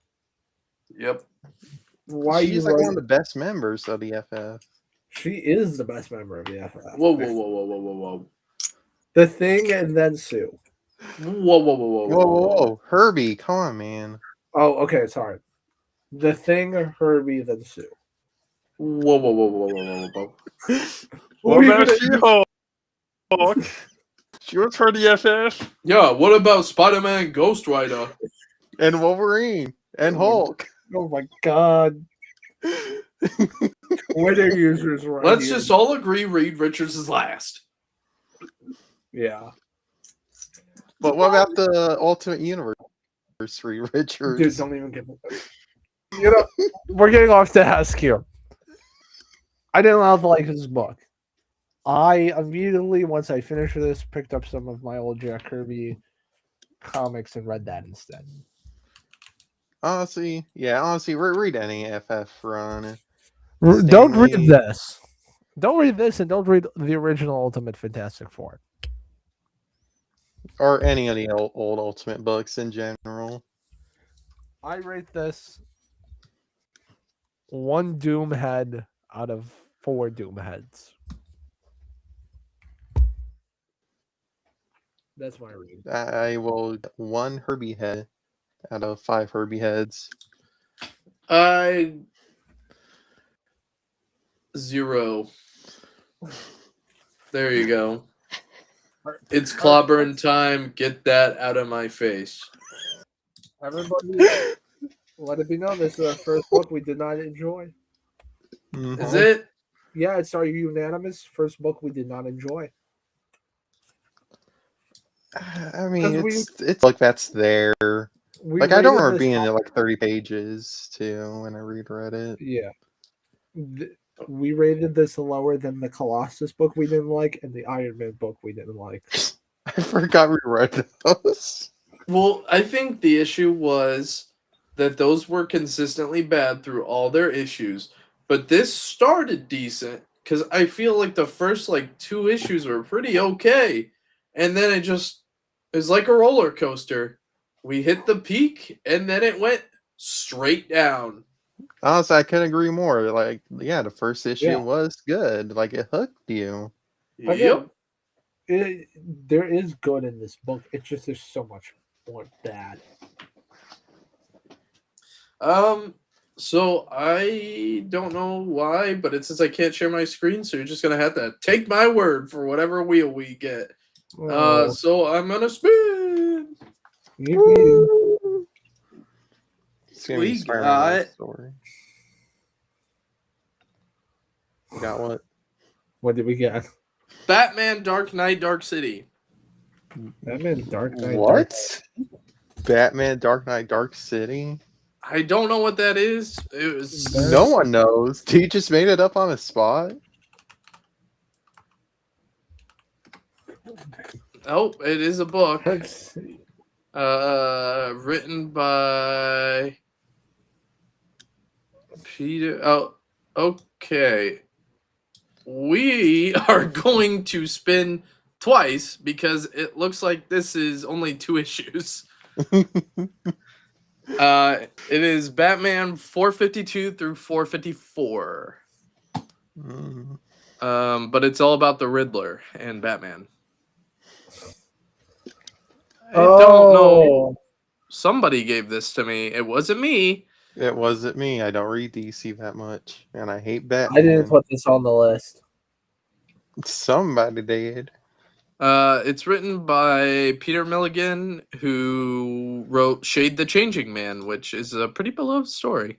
Yep. Why you She's like one of write? the best members of the FF. She is the best member of the FF. Whoa, whoa, whoa, whoa, whoa, whoa, whoa. The Thing and then Sue. Whoa, whoa, whoa, whoa, Whoa, whoa, whoa. Herbie, come on, man. Oh, okay, sorry. The Thing, Herbie, then Sue. Whoa, whoa, whoa, whoa, whoa, whoa, whoa. What We're about gonna- She-Hulk? She was for the FF. Yeah, what about Spider-Man Ghost Rider? And Wolverine. And Hulk. Oh my god. Twitter users right Let's here. just all agree Reed Richards is last. Yeah. But what about the Ultimate Universe, Reed Richards? Dude, don't even get me. You know, we're getting off task here. I didn't like this book. I immediately, once I finished this, picked up some of my old Jack Kirby comics and read that instead. Honestly, read any FF run. Don't read Stanley. this. Don't read this, and don't read the original Ultimate Fantastic Four. Or any of the old Ultimate books in general. I rate this 1 Doom head out of 4 Doom heads. That's my rating. I will 1 Herbie head out of 5 Herbie heads. 0. There you go. It's clobbering time. Get that out of my face. Everybody, let it be known this is our first book we did not enjoy. Mhm. Is it? Yeah, it's our unanimous first book we did not enjoy. I mean, 'Cause it's like that's there. We Like I don't rated remember this being high- in like 30 pages too when I reread it. Yeah. We rated this lower than the Colossus book we didn't like and the Iron Man book we didn't like. I forgot we read those. Well, I think the issue was that those were consistently bad through all their issues, but this started decent because I feel like the first like 2 issues were pretty okay, and then it was like a roller coaster. We hit the peak, and then it went straight down. Honestly, I couldn't agree more. Like, yeah, the first issue Yeah. was good. Like it hooked you. Again, there is good in this book. It's just there's so much more bad. So I don't know why, but it says I can't share my screen, so you're just gonna have to take my word for whatever wheel we get. Oh, So I'm gonna spin. you- It's gonna be We Spider-Man got- story. We got what? What did we get? Batman Dark Knight Dark City. Batman Dark Knight. What? Batman Dark Knight Dark City? I don't know what that is. It was There's- No one knows. He just made it up on the spot. oh, it is a book. Let's see. Written by Peter. Oh, okay. We are going to spin twice because it looks like this is only 2 issues. It is Batman 452 through 454. Mm. But it's all about the Riddler and Batman. I don't know. Somebody gave this to me. It wasn't me. It wasn't me. I don't read DC that much, and I hate I Batman. didn't put this on the list. Somebody did. It's written by Peter Milligan, who wrote Shade the Changing Man, which is a pretty beloved story.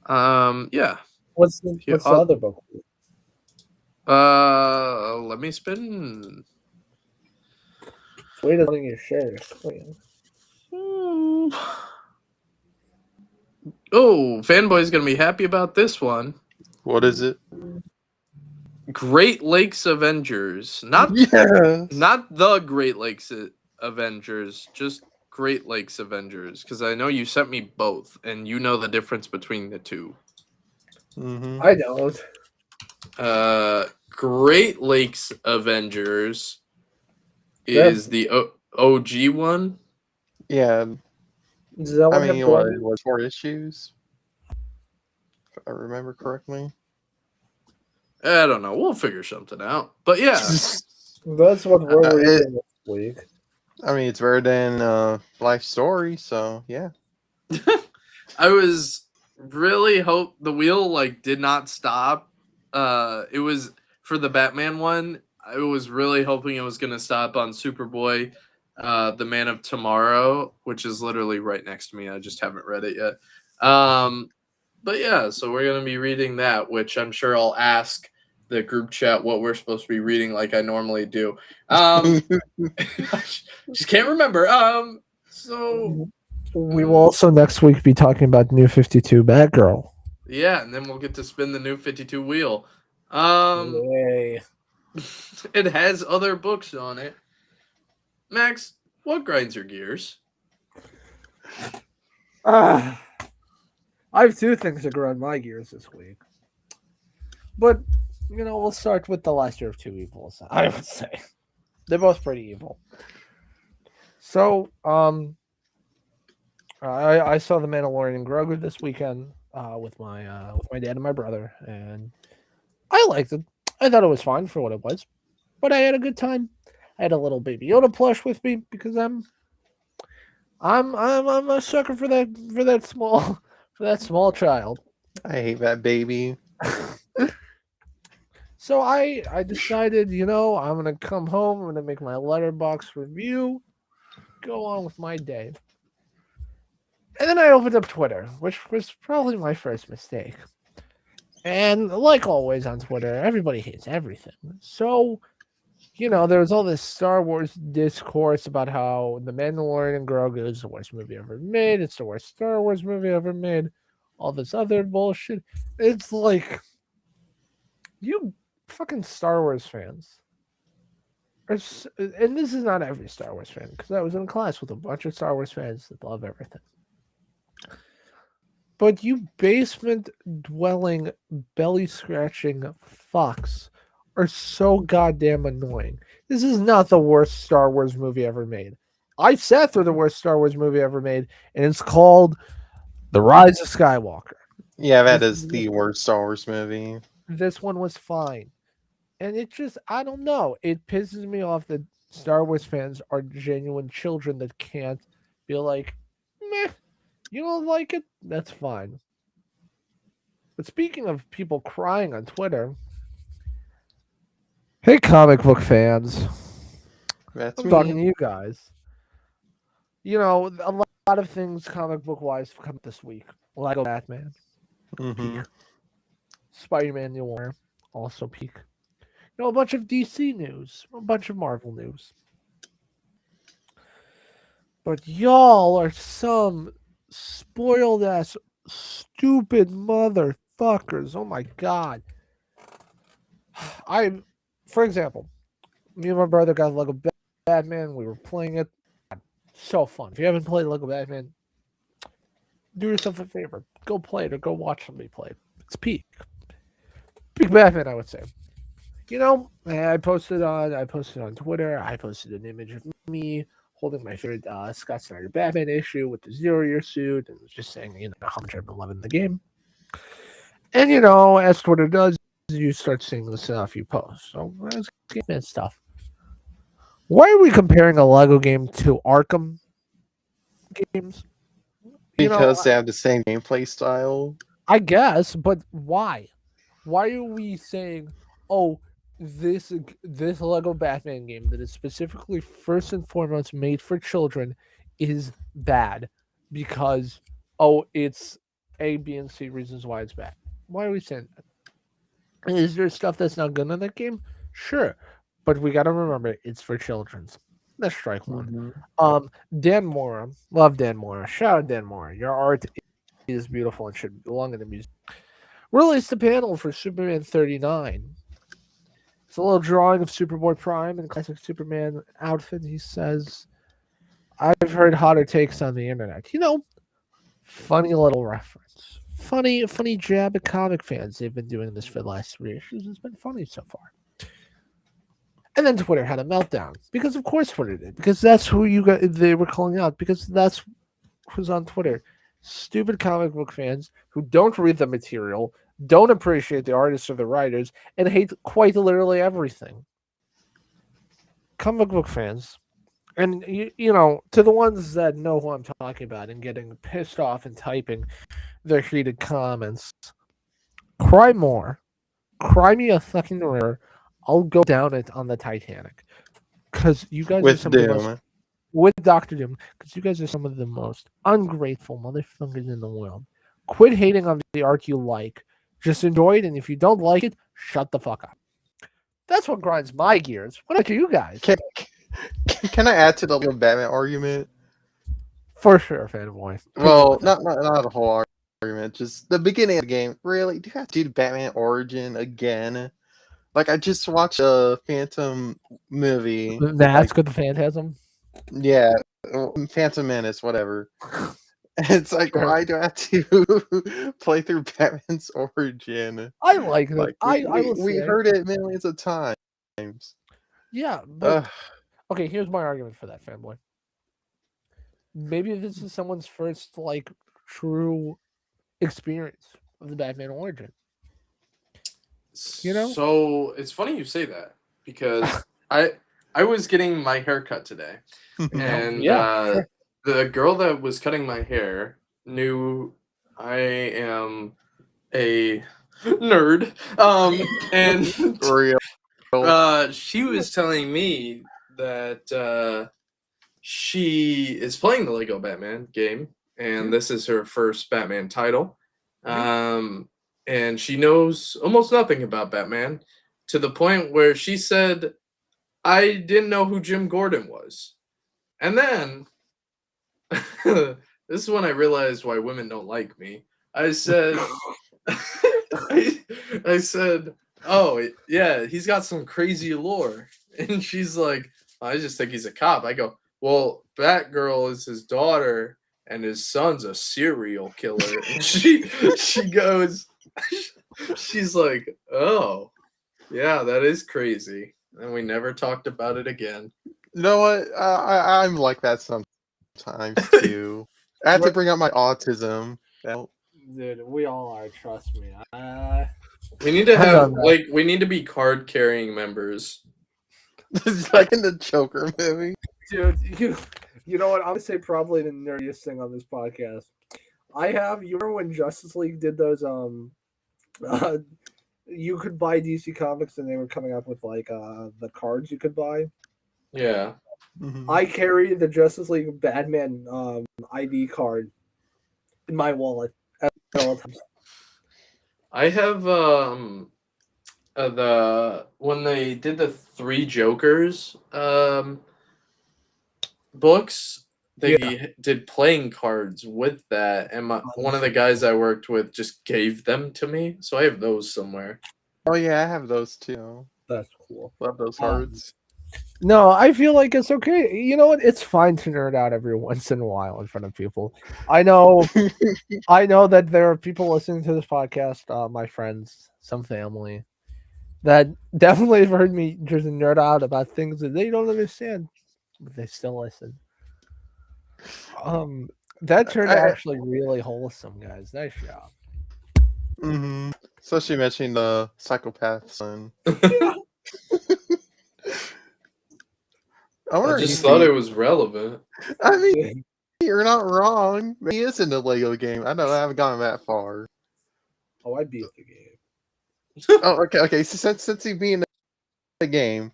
Yeah. What's the Yeah, other book? Let me spin. Wait a minute, you share your screen. Oh, Fanboy's gonna be happy about this one. What is it? Great Lakes Avengers, not Yes. not the Great Lakes Avengers, just Great Lakes Avengers, because I know you sent me both, and you know the difference between the two. Mm-hmm. I don't. Great Lakes Avengers That's- is the OG one. Yeah. Is that I what mean, you're what doing? was 4 issues? If I remember correctly. I don't know. We'll figure something out. But yeah, That's what we're Uh, reading this week. I mean, it's better than Life Story, so yeah. I was really hope the wheel like did not stop. It was for the Batman one. I was really hoping it was gonna stop on Superboy, the Man of Tomorrow, which is literally right next to me. I just haven't read it yet. But yeah, so we're gonna be reading that, which I'm sure I'll ask the group chat what we're supposed to be reading, like I normally do. Just can't remember. So We will also next week be talking about the new 52 Batgirl. yeah, and then we'll get to spin the new 52 wheel. Yay. It has other books on it. Max, what grinds your gears? I have two things that grind my gears this week. But, we'll start with the lesser of two evils, I would say. They're both pretty evil. So, I saw The Mandalorian and Grogu this weekend with my dad and my brother, and I liked it. I thought it was fine for what it was, but I had a good time. I had a little Baby Yoda plush with me because I'm a sucker for that small child. I hate that baby. So I decided, I'm gonna come home. I'm gonna make my letterbox review, go on with my day. And then I opened up Twitter, which was probably my first mistake. And like always on Twitter, everybody hates everything. So, there was all this Star Wars discourse about how The Mandalorian and Grogu is the worst movie ever made. It's the worst Star Wars movie ever made. All this other bullshit. It's like, you fucking Star Wars fans. And this is not every Star Wars fan, because I was in class with a bunch of Star Wars fans that love everything. But you basement-dwelling, belly-scratching fucks are so goddamn annoying. This is not the worst Star Wars movie ever made. I've sat through the worst Star Wars movie ever made, and it's called The Rise of Skywalker. Yeah, that is the worst Star Wars movie. This one was fine. And it just, I don't know. It pisses me off that Star Wars fans are genuine children that can't be like, meh, you don't like it? That's fine. But speaking of people crying on Twitter, hey, comic book fans. That's I'm me. talking to you guys. A lot of things comic book wise come this week. Lego Batman, Mm-hmm. Spider-Man New Warner, also peak. A bunch of DC news, a bunch of Marvel news. But y'all are some spoiled ass, stupid motherfuckers. Oh my god. For example, me and my brother got Lego Batman. We were playing it. So fun. If you haven't played Lego Batman, do yourself a favor. Go play it or go watch somebody play it. It's peak. Peak Batman, I would say. I posted on Twitter. I posted an image of me holding my favorite Scott Snyder Batman issue with the 0-year suit, and was just saying, how much I've been loving the game. And as Twitter does, you start seeing the stuff you post. So that's game stuff. Why are we comparing a Lego game to Arkham games? Because they have the same gameplay style. I guess, but why? Why are we saying, oh, this Lego Batman game that is specifically first and foremost made for children is bad because it's A, B, and C reasons why it's bad? Why are we saying that? Is there stuff that's not good in that game? Sure, but we got to remember it's for children's. That's strike one. Mm-hmm. Dan Mora, love Dan Mora. Shout out Dan Mora. Your art is beautiful and should belong in the museum. released a panel for Superman 39. It's a little drawing of Superboy Prime in classic Superman outfit. He says, I've heard hotter takes on the internet. Funny little reference. Funny jab at comic fans. They've been doing this for the last 3 issues. It's been funny so far. And then Twitter had a meltdown. Because of course Twitter did. Because that's who they were calling out. Because that's who's on Twitter. Stupid comic book fans who don't read the material, don't appreciate the artists or the writers, and hate quite literally everything. Comic book fans, and to the ones that know who I'm talking about and getting pissed off and typing their heated comments, cry more. Cry me a fucking river. I'll go down it on the Titanic. Because you guys are some of the most, with Dr. Doom, because you guys are some of the most ungrateful motherfuckers in the world. Quit hating on the art you like. Just enjoy it, and if you don't like it, shut the fuck up. That's what grinds my gears. What about you guys? Can I add to the Batman argument? For sure, fanboy. Well, not a whole argument. Just the beginning of the game. Really, do you have to do the Batman origin again? Like, I just watched a Phantom movie. Mask of the Phantasm? Yeah, Phantom Menace, whatever. It's like, why do I have to play through Batman's origin? I like that. Like, we heard it millions of times. Yeah, but okay, here's my argument for that, fanboy. Maybe this is someone's first, true experience of the Batman origin. So it's funny you say that because I was getting my hair cut today, and sure. the girl that was cutting my hair knew I am a nerd, and Real. she was telling me that she is playing the Lego Batman game, and this is her first Batman title. And she knows almost nothing about Batman, to the point where she said, I didn't know who Jim Gordon was. And then, this is when I realized why women don't like me. I said, I said, oh, yeah, he's got some crazy lore. And she's like, I just think he's a cop. I go, well, Batgirl is his daughter, and his son's a serial killer. And she goes, she's like, oh, yeah, that is crazy. And we never talked about it again. You know what? I'm like that sometimes too. I have to bring up my autism. Dude, we all are. Trust me. We need to have we need to be card carrying members. It's like in the Joker movie. Dude, you know what? I'm gonna say probably the nerdiest thing on this podcast. You remember when Justice League did those you could buy DC Comics and they were coming up with the cards you could buy? Yeah. Mm-hmm. I carry the Justice League Batman ID card in my wallet at all times. I have when they did the 3 Jokers books, they did playing cards with that, and one of the guys I worked with just gave them to me, so I have those somewhere. Oh yeah, I have those too. That's cool. Love those cards. No, I feel like it's okay. You know what? It's fine to nerd out every once in a while in front of people. I know that there are people listening to this podcast, my friends, some family, that definitely have heard me just nerd out about things that they don't understand, but they still listen. That turned out actually really wholesome, guys. Nice job. Mm-hmm. Especially mentioning the psychopath son. I just thought it was relevant. I mean, you're not wrong. He is in the Lego game. I know I haven't gone that far. Oh, I beat the game. Oh, okay. So since he being in the game,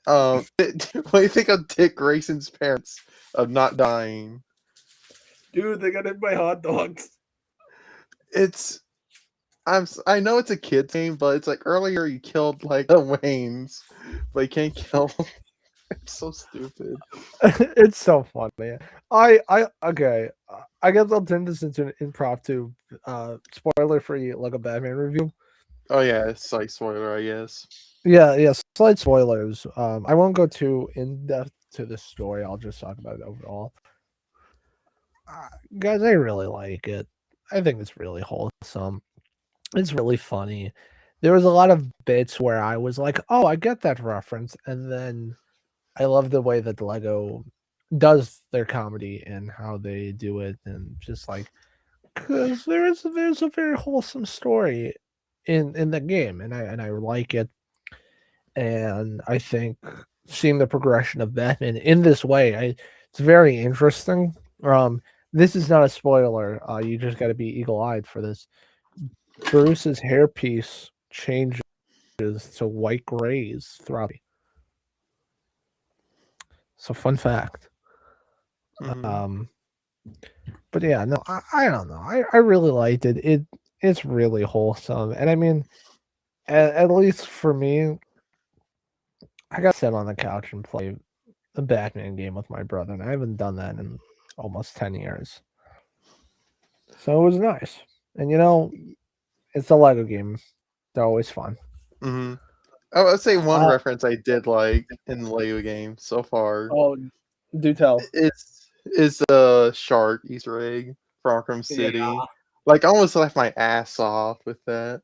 what do you think of Dick Grayson's parents of not dying? Dude, they got hit by hot dogs. I know it's a kid's game, but it's like earlier you killed the Waynes, but you can't kill It's so stupid. It's so funny. Okay. I guess I'll turn this into an impromptu, spoiler-free Lego Batman review. Oh yeah, it's like spoiler, I guess. Yeah, slight spoilers. I won't go too in depth to the story. I'll just talk about it overall. Guys, I really like it. I think it's really wholesome. It's really funny. There was a lot of bits where I was like, "Oh, I get that reference," and then I love the way that Lego does their comedy and how they do it, and just like because there's a very wholesome story in the game, and I like it, and I think seeing the progression of Batman in this way, it's very interesting. This is not a spoiler. You just got to be eagle-eyed for this. Bruce's hairpiece changes to white grays throughout. So fun fact. Mhm. But yeah, no, I don't know. I really liked it. It's really wholesome, and I mean, at least for me, I got to sit on the couch and play a Batman game with my brother, and I haven't done that in almost 10 years. So it was nice, and it's a Lego game. They're always fun. Mhm. I would say one Uh, reference I did like in the Lego game so far Oh, do tell. is a shark Easter egg from Arkham City. Yeah. Like I almost left my ass off with that.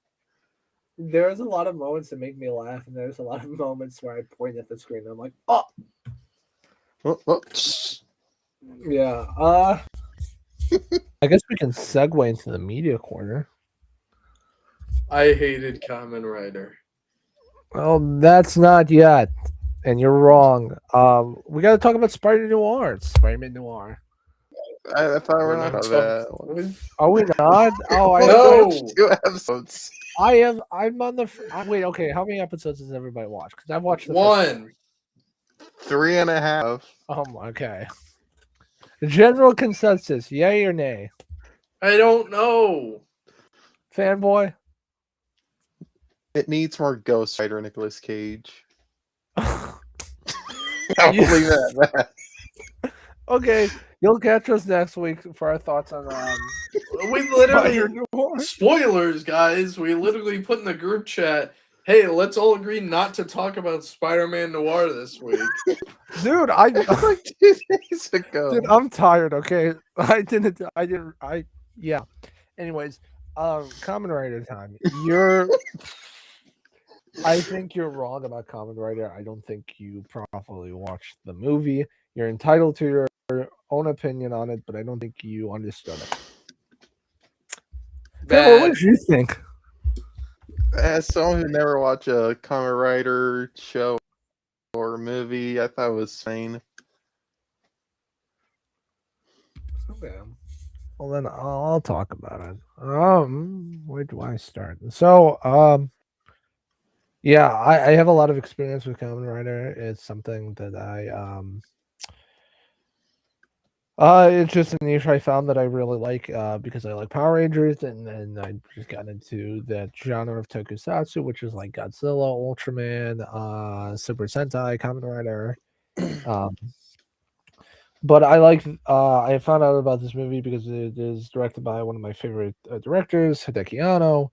There's a lot of moments that make me laugh, and there's a lot of moments where I point at the screen and I'm like, oh, Oh, yeah. I guess we can segue into the media corner. I hated Kamen Rider. Well, that's not yet, and you're wrong. We got to talk about Spider Noir. Spider-Man Noir. I thought we We're were not not about talking- that. Are we not? Oh, I No. watched 2 episodes. I'm on the. Wait, okay. How many episodes does everybody watch? Because I've watched the first- One. 3.5. Okay. General consensus: yay or nay? I don't know. Fanboy. It needs more Ghost Rider Nicolas Cage. Okay, I'll leave it at that. you'll catch us next week for our thoughts on We literally Spider Noir. spoilers, guys. We literally put in the group chat, "Hey, let's all agree not to talk about Spider-Man Noir this week." Dude, Like 2 days ago. dude, I'm tired. Okay, yeah. Anyways, Kamen Rider time. I think you're wrong about Kamen Rider. I don't think you properly watched the movie. You're entitled to your own opinion on it, but I don't think you understood it. Fanboy, what Bad. did you think? As someone who never watched a Kamen Rider show or movie, I thought it was insane. Okay. Well, then I'll talk about it. Where do I start? So, yeah, I have a lot of experience with Kamen Rider. It's something that it's just a niche I found that I really like because I like Power Rangers, and then I just got into that genre of tokusatsu, which is like Godzilla, Ultraman, Super Sentai, Kamen Rider. But I found out about this movie because it is directed by one of my favorite directors, Hideki Anno,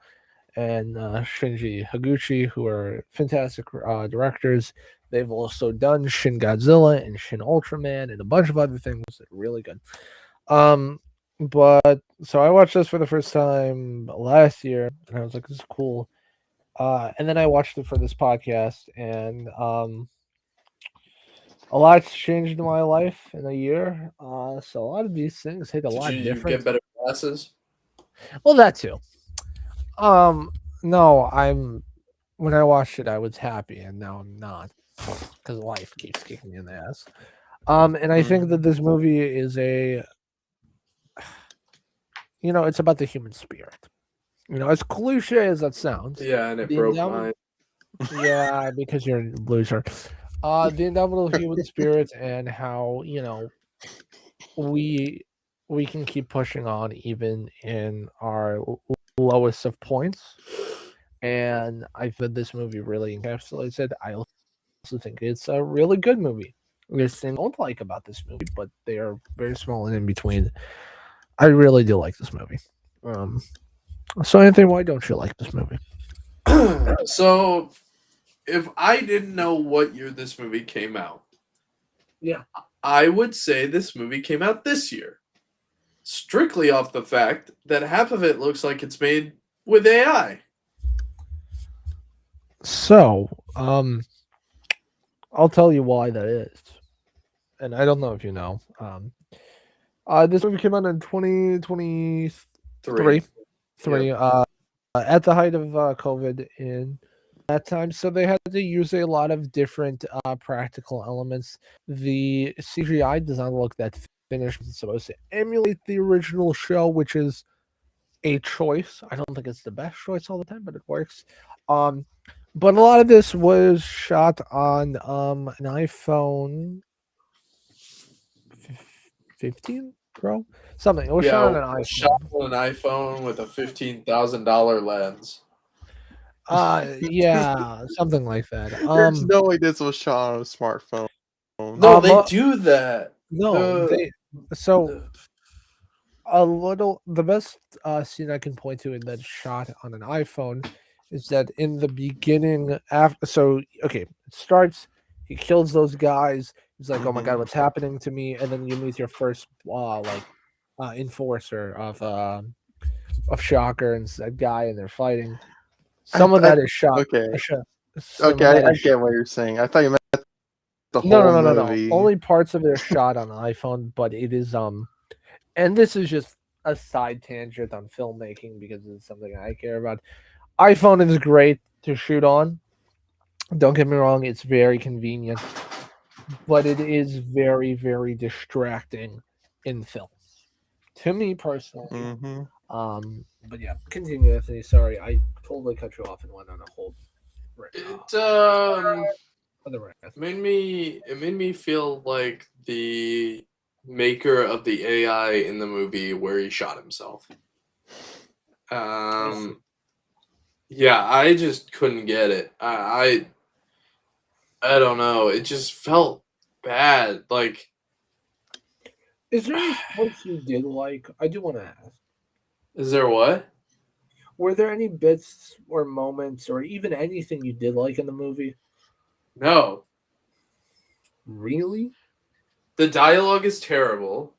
and Shinji Higuchi, who are fantastic directors. They've also done Shin Godzilla and Shin Ultraman and a bunch of other things that are really good. But so I watched this for the first time last year, and I was like, "This is cool." And then I watched it for this podcast, and a lot's changed in my life in a year. So a lot of these things hit a lot Did you different. get better glasses? Well, that too. No, when I watched it, I was happy, and now I'm not because life keeps kicking me in the ass. And I think that this movie is it's about the human spirit. As cliche as that sounds. Yeah, and it The broke indomitable- mine. Yeah, because you're a loser. The indomitable human spirit and how we can keep pushing on even in our lowest of points. And I think this movie really encapsulates it. I also think it's a really good movie. There's things I don't like about this movie, but they are very small and in between. I really do like this movie. So Anthony, why don't you like this movie? So, if I didn't know what year this movie came out, Yeah. I would say this movie came out this year. Strictly off the fact that half of it looks like it's made with AI. So, I'll tell you why that is. And I don't know if you know. This movie came out in 2023. Three. At the height of COVID in that time, so they had to use a lot of different practical elements. The CGI does not look that finished. It's supposed to emulate the original show, which is a choice. I don't think it's the best choice all the time, but it works. But a lot of this was shot on an iPhone 15 Pro, something. It was shot on an iPhone. Shot on an iPhone with a $15,000 lens. Yeah, something like that. There's no way this was shot on a smartphone. No, they do that. No, The the best scene I can point to in that shot on an iPhone is that in the beginning, it starts, he kills those guys. He's like, "Oh my god, what's happening to me?" And then you meet your first enforcer of Shocker and that guy, and they're fighting. Some of that is shot. Okay. some of Okay, that I is get what you're saying. I thought you meant the whole no. movie. Only parts of it are shot on the iPhone, but it is and this is just a side tangent on filmmaking because it's something I care about. iPhone is great to shoot on. Don't get me wrong, it's very convenient, but it is very, very distracting in films. To me personally. But yeah, continue, Anthony. Sorry, I totally cut you off and went on a whole. It made me feel like the maker of the AI in the movie where he shot himself. Yeah, I just couldn't get it. I don't know. It just felt bad. Like, is there any parts you did like? I do want to ask. is there what? Were there any bits or moments or even anything you did like in the movie? No. Really? The dialogue is terrible.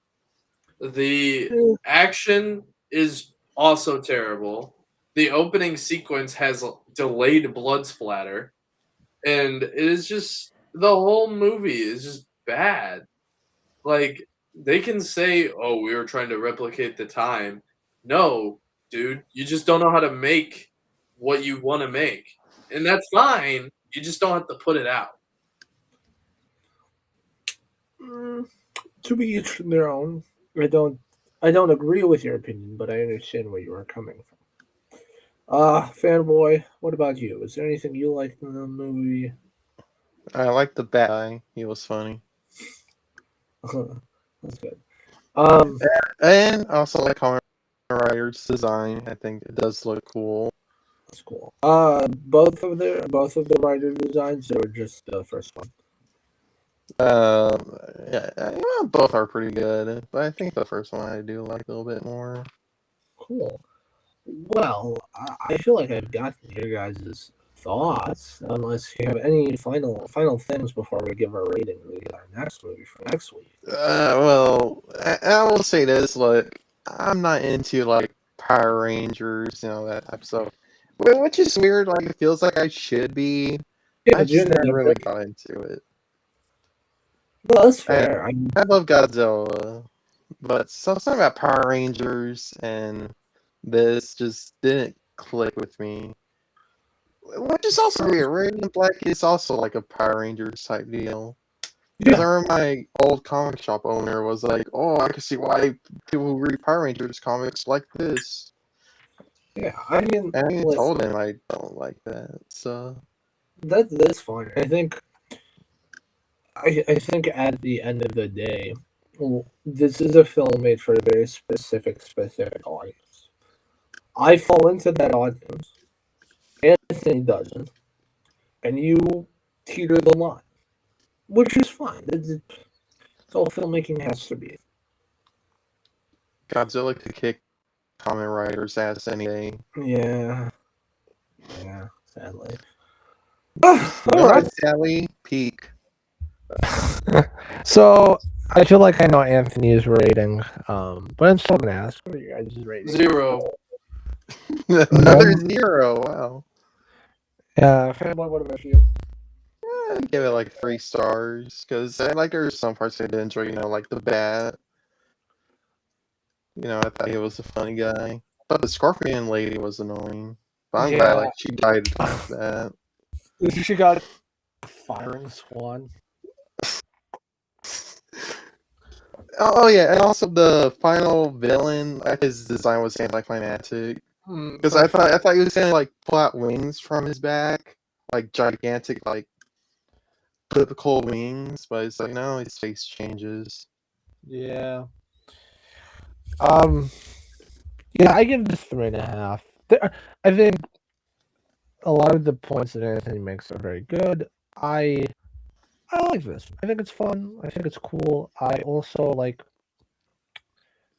The action is also terrible. The opening sequence has delayed blood splatter. And it is just, the whole movie is just bad. Like, they can say, oh, we were trying to replicate the time. No, dude, you just don't know how to make what you want to make. And that's fine. You just don't have to put it out. To be each their own. I don't agree with your opinion, but I understand where you are coming from. Fanboy, what about you? Is there anything you liked in the movie? I like the bad guy. He was funny. That's good. And I also like Kamen Rider's design. I think it does look cool. That's cool. Both of the rider designs, or just the first one? Both are pretty good, but I think the first one I do like a little bit more. Cool. Well, I feel like I've gotten your guys' thoughts. Unless you have any final things before we give our rating to our next movie for next week. Well, I will say this: look, I'm not into like Power Rangers, that type of stuff, which is weird. Like, it feels like I should be. Yeah, I just never really got into it. Well, that's fair. I love Godzilla, but something about Power Rangers and this just didn't click with me. Which is also weird. Radiant Black is also like a Power Rangers type deal. Because I remember my old comic shop owner was like, "Oh, I can see why people who read Power Rangers comics like this." Yeah, I mean, and I told him I don't like that. So that's fine. I think at the end of the day, this is a film made for a very specific audience. I fall into that audience. Anthony doesn't. And you teeter the line, which is fine. It's all filmmaking has to be. Godzilla could kick Kamen Rider's ass any day. Yeah. Yeah, sadly. All All right. Sally, peak. So I feel like I know Anthony's rating, but I'm still gonna ask, what are you guys' rating? 0. Another 0. Wow. Fanboy, what about you? I'd give it like 3 stars because I like there's some parts I did enjoy. Like the bat. I thought he was a funny guy. But the Scorpion lady was annoying. But I'm glad Yeah. she died like that. She got firing squad. Oh yeah, and also the final villain, his design was anticlimactic. Because I thought he was gonna like pull out wings from his back, like gigantic, like biblical wings, but it's like no, his face changes. Yeah. Yeah, I give this 3.5. I think a lot of the points that Anthony makes are very good. I like this. I think it's fun. I think it's cool. I also like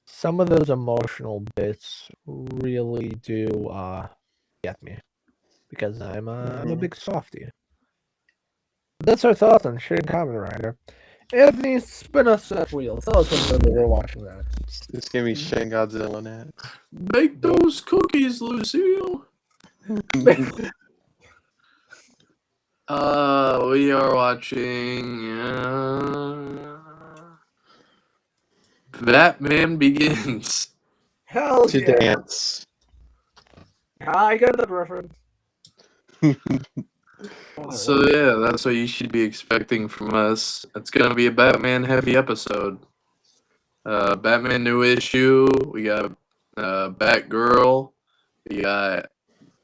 some of those emotional bits really do get me because I'm a big softie. That's our thoughts on Shin Kamen Rider. Anthony, spin us that wheel. Tell us when we're watching that. It's gonna be Shin Godzilla next. Bake those cookies, Lucio. We are watching Batman Begins. Hell To yeah! dance. I got that reference. So yeah, that's what you should be expecting from us. It's gonna be a Batman heavy episode. Batman new issue. We got Batgirl. We got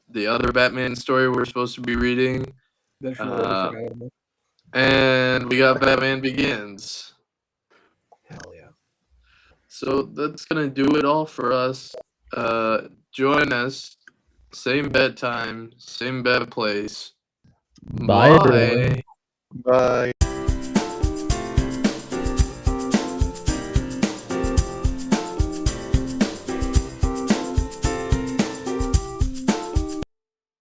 the other Batman story we're supposed to be reading. And we got Batman Begins. Hell yeah. So that's gonna do it all for us. Join us. Same bedtime, same bed place. Bye, everyone. Bye.